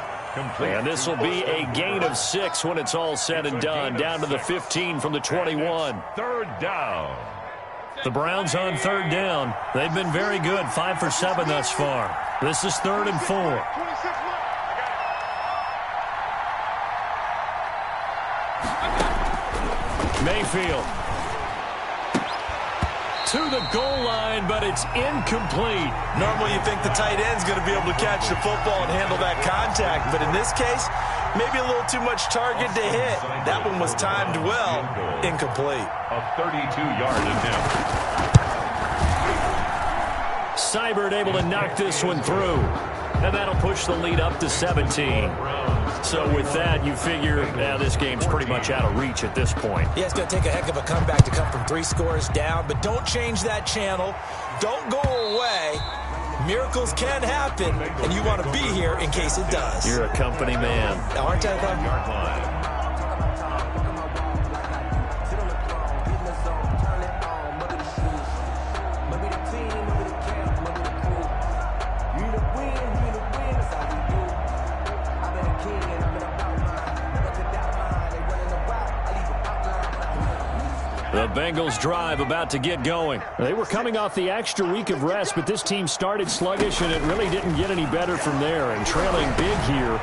And this will be a gain of 6 when it's all said and done. Down to the 15 from the 21. Third down. The Browns on third down. They've been very good. 5 for 7 thus far. This is 3rd and 4. Mayfield. To the goal line, but it's incomplete. Normally you think the tight end's going to be able to catch the football and handle that contact, but in this case, maybe a little too much target to hit. That one was timed well. Incomplete. A 32-yard attempt. Seibert able to knock this one through. And that'll push the lead up to 17. So with that, you figure this game's pretty much out of reach at this point. Yeah, it's going to take a heck of a comeback to come from 3 scores down, but don't change that channel. Don't go away. Miracles can happen, and you want to be here in case it does. You're a company man. Aren't I, though? The Bengals drive about to get going. They were coming off the extra week of rest, but this team started sluggish, and it really didn't get any better from there. And trailing big here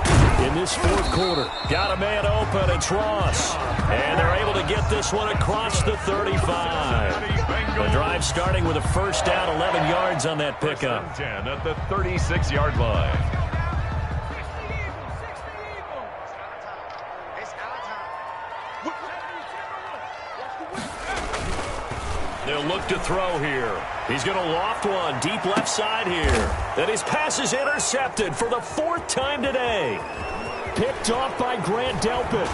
in this fourth quarter. Got a man open, it's Ross. And they're able to get this one across the 35. The drive starting with a first down, 11 yards on that pickup. 10 at the 36-yard line. They'll look to throw here. He's going to loft one deep left side here. Then his pass is intercepted for the 4th time today. Picked off by Grant Delpit.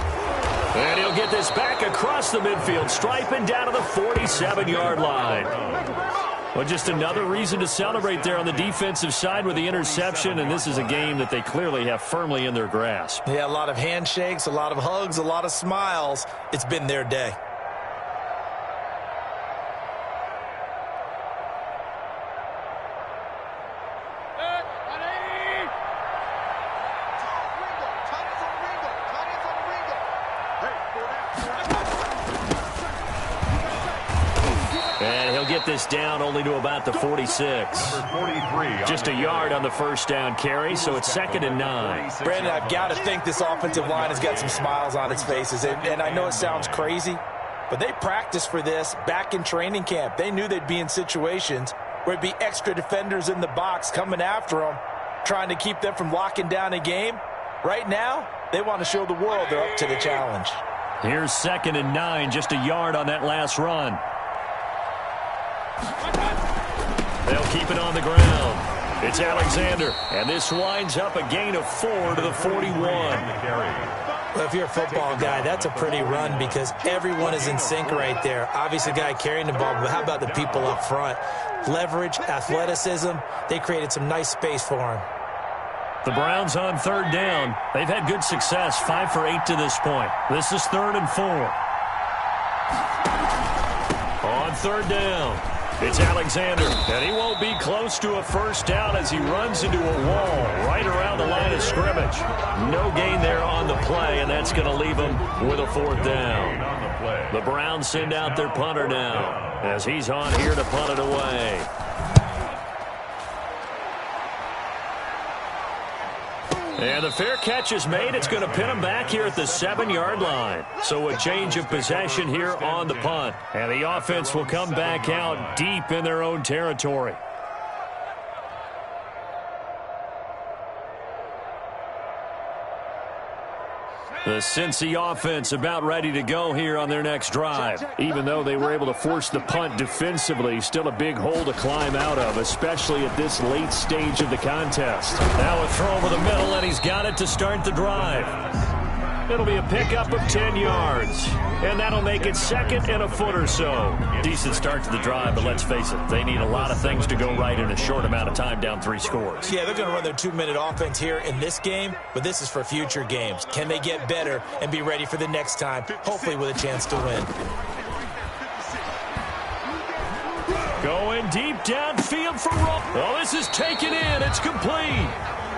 And he'll get this back across the midfield stripe and down to the 47-yard line. Well, just another reason to celebrate there on the defensive side with the interception, and this is a game that they clearly have firmly in their grasp. Yeah, a lot of handshakes, a lot of hugs, a lot of smiles. It's been their day. And he'll get this down only to about the 46. Just a yard on the first down carry, so it's 2nd and 9. Brandon, I've got to think this offensive line has got some smiles on its faces. And I know it sounds crazy, but they practiced for this back in training camp. They knew they'd be in situations where it'd be extra defenders in the box coming after them, trying to keep them from locking down a game. Right now, they want to show the world they're up to the challenge. Here's 2nd and 9, just a yard on that last run. They'll keep it on the ground. It's Alexander, and this winds up a gain of 4 to the 41. Well, if you're a football guy, that's a pretty run because everyone is in sync right there. Obviously, the guy carrying the ball, but how about the people up front? Leverage, athleticism, they created some nice space for him. The Browns on 3rd down. They've had good success, 5 for 8 to this point. This is 3rd and 4. On 3rd down, it's Alexander, and he won't be close to a first down as he runs into a wall right around the line of scrimmage. No gain there on the play, and that's going to leave him with a 4th down. The Browns send out their punter now as he's on here to punt it away. And the fair catch is made. It's going to pin him back here at the 7-yard line. So a change of possession here on the punt. And the offense will come back out deep in their own territory. The Cincy offense about ready to go here on their next drive. Even though they were able to force the punt defensively, still a big hole to climb out of, especially at this late stage of the contest. Now a throw over the middle, and he's got it to start the drive. It'll be a pickup of 10 yards, and that'll make it 2nd and a foot or so. Decent start to the drive, but let's face it, they need a lot of things to go right in a short amount of time down 3 scores. Yeah, they're going to run their 2-minute offense here in this game, but this is for future games. Can they get better and be ready for the next time, hopefully with a chance to win? Going deep downfield for Rowe. Oh, this is taken in. It's complete.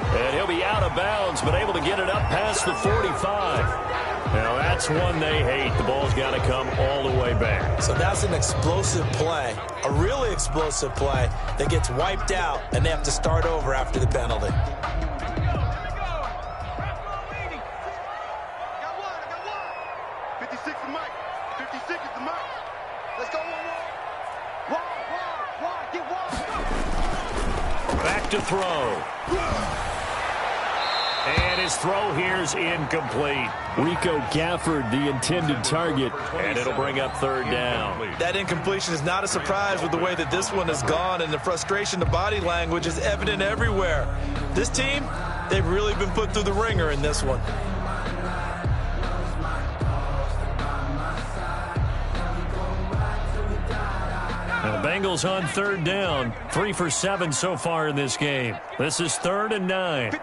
And he'll be out of bounds, but able to get it up past the 45. Now, that's one they hate. The ball's got to come all the way back. So that's an explosive play, a really explosive play that gets wiped out, and they have to start over after the penalty. Back to throw. And his throw here's incomplete. Rico Gafford, the intended target, and it'll bring up 3rd down. That incompletion is not a surprise with the way that this one has gone, and the frustration, the body language is evident everywhere. This team, they've really been put through the ringer in this one. And the Bengals on 3rd down, 3 for 7 so far in this game. This is 3rd and 9.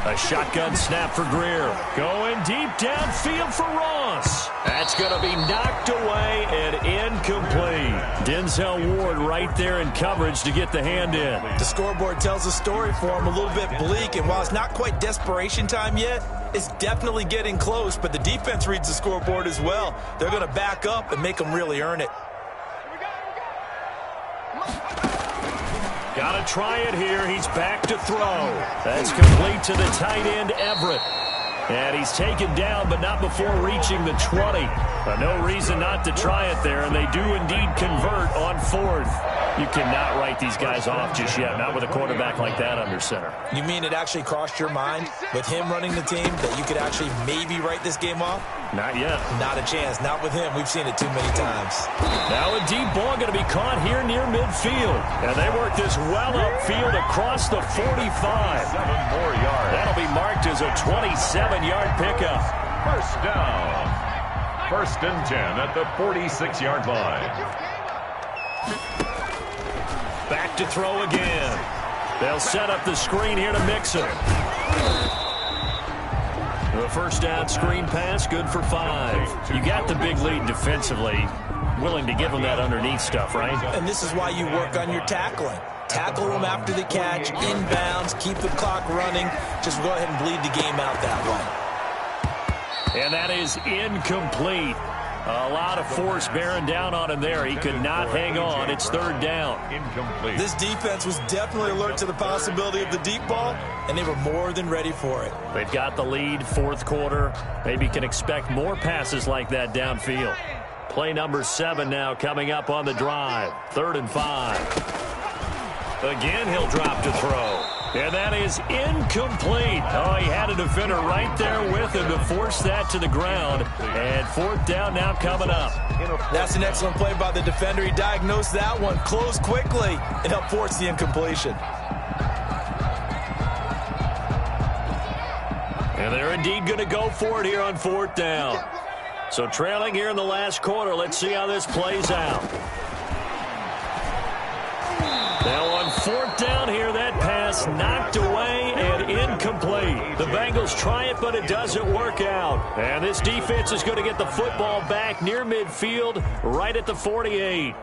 A shotgun snap for Greer. Going deep downfield for Ross. That's going to be knocked away and incomplete. Denzel Ward right there in coverage to get the hand in. The scoreboard tells a story for him, a little bit bleak, and while it's not quite desperation time yet, it's definitely getting close, but the defense reads the scoreboard as well. They're going to back up and make them really earn it. Got to try it here. He's back to throw. That's complete to the tight end, Everett. And he's taken down, but not before reaching the 20. No reason not to try it there, and they do indeed convert on 4th. You cannot write these guys off just yet, not with a quarterback like that under center. You mean it actually crossed your mind with him running the team that you could actually maybe write this game off? Not yet. Not a chance. Not with him. We've seen it too many times. Now a deep ball going to be caught here near midfield. And they work this well upfield across the 45. 7 more yards. That'll be marked as a 27-yard pickup. First down. 1st and 10 at the 46-yard line. Back to throw again. They'll set up the screen here to Mixon. The first down screen pass, good for 5. You got the big lead defensively. Willing to give them that underneath stuff, right? And this is why you work on your tackling. Tackle them after the catch, inbounds, keep the clock running. Just go ahead and bleed the game out that way. And that is incomplete. A lot of force bearing down on him there. He could not hang on. It's third down. Incomplete. This defense was definitely alert to the possibility of the deep ball, and they were more than ready for it. They've got the lead, fourth quarter. Maybe can expect more passes like that downfield. Play number 7 now coming up on the drive. 3rd and 5. Again, he'll drop to throw. And that is incomplete. Oh, he had a defender right there with him to force that to the ground. And 4th down now coming up. That's an excellent play by the defender. He diagnosed that one, closed quickly, and helped force the incompletion. And they're indeed going to go for it here on 4th down. So trailing here in the last quarter. Let's see how this plays out. Now on 4th down here, that pass knocked away and incomplete. The Bengals try it, but it doesn't work out. And this defense is going to get the football back near midfield, right at the 48.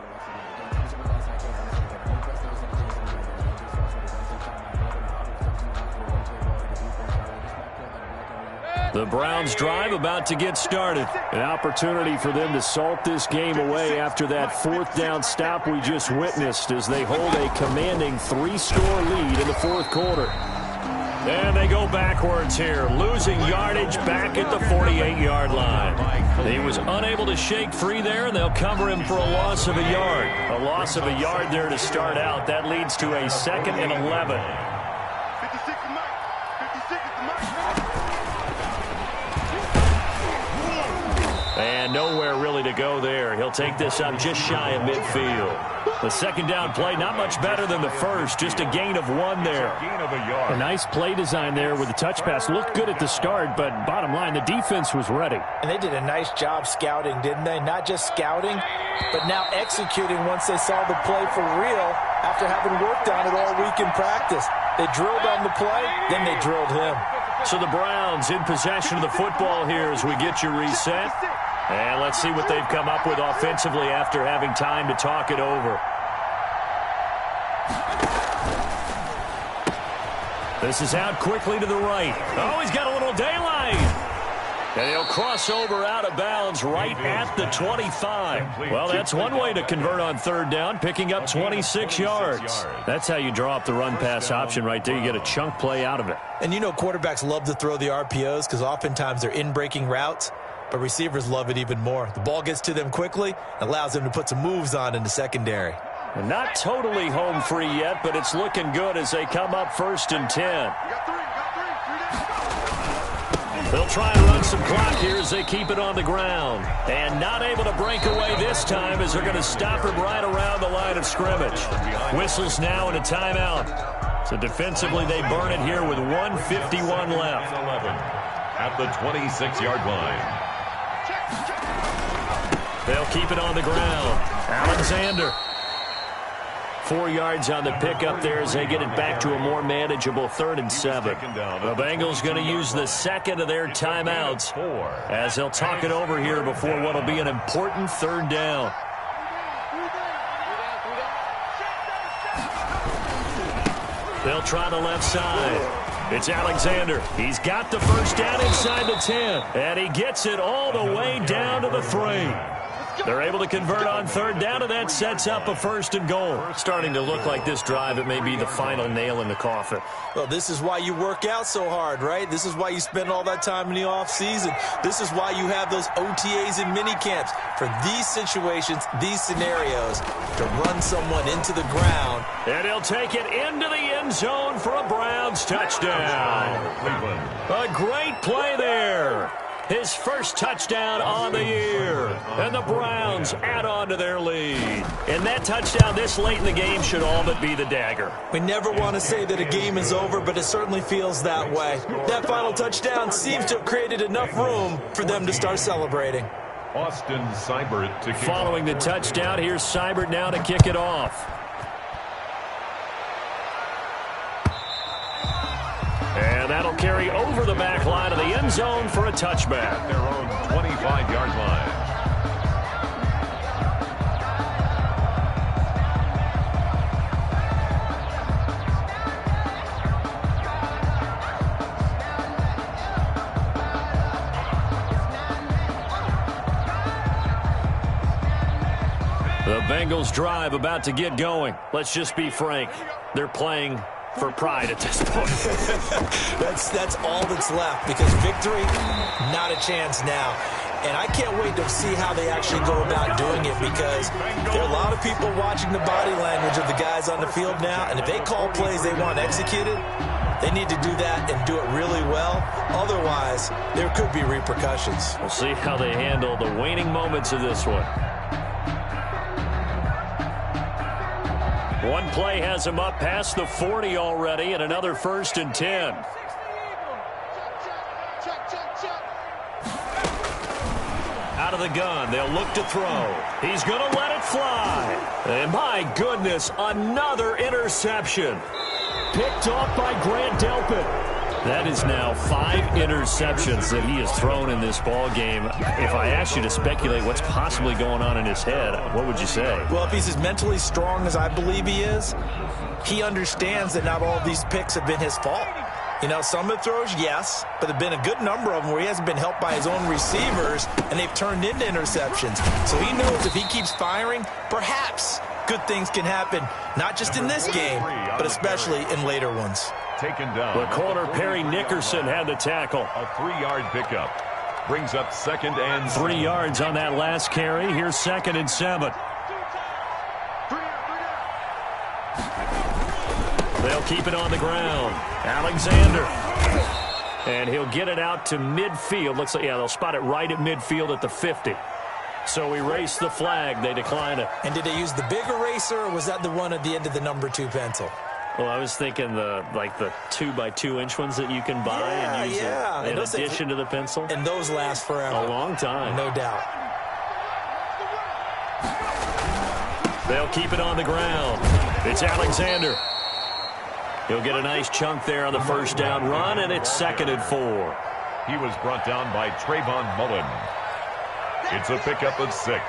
The Browns drive about to get started. An opportunity for them to salt this game away after that 4th down stop we just witnessed as they hold a commanding 3-score lead in the 4th quarter. And they go backwards here, losing yardage back at the 48-yard line. He was unable to shake free there, and they'll cover him for a loss of a yard. A loss of a yard there to start out. That leads to a 2nd and 11. 56 is Mike. 56 is Mike. And nowhere really to go there. He'll take this up just shy of midfield. The 2nd down play, not much better than the first. Just a gain of 1 there. A nice play design there with the touch pass. Looked good at the start, but bottom line, the defense was ready. And they did a nice job scouting, didn't they? Not just scouting, but now executing once they saw the play for real after having worked on it all week in practice. They drilled on the play, then they drilled him. So the Browns in possession of the football here as we get you reset. And let's see what they've come up with offensively after having time to talk it over. This is out quickly to the right. Oh, he's got a little daylight. And he'll cross over out of bounds right at the 25. Well, that's one way to convert on 3rd down, picking up 26 yards. That's how you draw up the run-pass option right there. You get a chunk play out of it. And you know quarterbacks love to throw the RPOs because oftentimes they're in-breaking routes, but receivers love it even more. The ball gets to them quickly, allows them to put some moves on in the secondary. And not totally home free yet, but it's looking good as they come up 1st and 10. They'll try and run some clock here as they keep it on the ground. And not able to break away this time as they're going to stop him right around the line of scrimmage. Whistles now and a timeout. So defensively they burn it here with 1:51 left. At the 26-yard line. They'll keep it on the ground. Alexander. 4 yards on the pickup there as they get it back to a more manageable 3rd and 7. The Bengals going to use the 2nd of their timeouts as they'll talk it over here before what will be an important 3rd down. They'll try the left side. It's Alexander. He's got the first down inside the 10, and he gets it all the way down to the 3. They're able to convert on 3rd down, and that sets up a 1st and goal. Starting to look like this drive, it may be the final nail in the coffin. Well, this is why you work out so hard, right? This is why you spend all that time in the offseason. This is why you have those OTAs and mini camps for these situations, these scenarios, to run someone into the ground. And he'll take it into the end zone for a Browns touchdown. A great play there. His first touchdown on the year. And the Browns add on to their lead. And that touchdown this late in the game should all but be the dagger. We never want to say that a game is over, but it certainly feels that way. That final touchdown seems to have created enough room for them to start celebrating. Austin Seibert to kick Following the touchdown, here's Seibert now to kick it off. And that'll carry over the back line of the end zone for a touchback. at their own 25-yard line. The Bengals drive about to get going. Let's just be frank. They're playing for pride at this point. That's all that's left, because victory, not a chance now. And I can't wait to see how they actually go about doing it, because there are a lot of people watching the body language of the guys on the field now, and if they call plays they want executed, they need to do that and do it really well. Otherwise, there could be repercussions. We'll see how they handle the waning moments of this one. One play has him up past the 40 already, and another 1st and 10. Out of the gun, they'll look to throw. He's going to let it fly. And my goodness, another interception. Picked off by Grant Delpit. That is now 5 interceptions that he has thrown in this ball game. If I asked you to speculate what's possibly going on in his head, what would you say? Well, if he's as mentally strong as I believe he is, he understands that not all of these picks have been his fault. You know, some of the throws, yes, but there have been a good number of them where he hasn't been helped by his own receivers, and they've turned into interceptions. So he knows if he keeps firing, perhaps good things can happen, not just in this game, but especially in later ones. Taken down. The corner, Perry Nickerson, had the tackle. A 3-yard pickup. Brings up 2nd and 3 yards on that last carry. Here's 2nd and 7. They'll keep it on the ground. Alexander. And he'll get it out to midfield. Looks like, yeah, they'll spot it right at midfield at the 50. So erase the flag. They decline it. And did they use the big eraser, or was that the one at the end of the number 2 pencil? Well, I was thinking the 2x2-inch ones that you can buy and use in addition to the pencil. And those last forever. A long time. No doubt. They'll keep it on the ground. It's Alexander. He'll get a nice chunk there on the 1st down run, and it's 2nd and 4. He was brought down by Trayvon Mullen. It's a pickup of 6.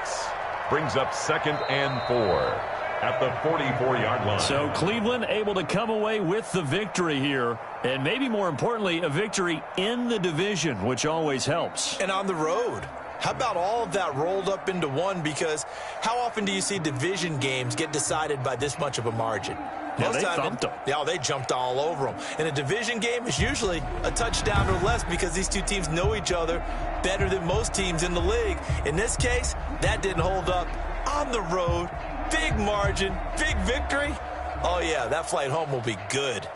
Brings up 2nd and 4. At the 44-yard line. So Cleveland able to come away with the victory here, and maybe more importantly, a victory in the division, which always helps. And on the road. How about all of that rolled up into one? Because how often do you see division games get decided by this much of a margin? Yeah, they thumped them. Yeah, they jumped all over them. And a division game is usually a touchdown or less, because these two teams know each other better than most teams in the league. In this case, that didn't hold up. On the road, big margin, big victory. Oh, yeah, that flight home will be good.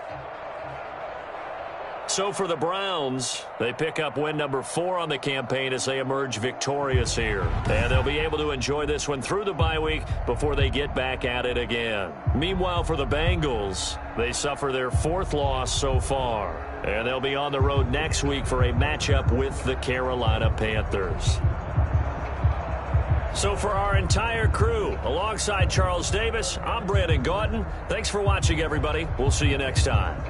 So for the Browns, they pick up win number 4 on the campaign as they emerge victorious here. And they'll be able to enjoy this one through the bye week before they get back at it again. Meanwhile, for the Bengals, they suffer their 4th loss so far. And they'll be on the road next week for a matchup with the Carolina Panthers. So for our entire crew, alongside Charles Davis, I'm Brandon Gaudin. Thanks for watching, everybody. We'll see you next time.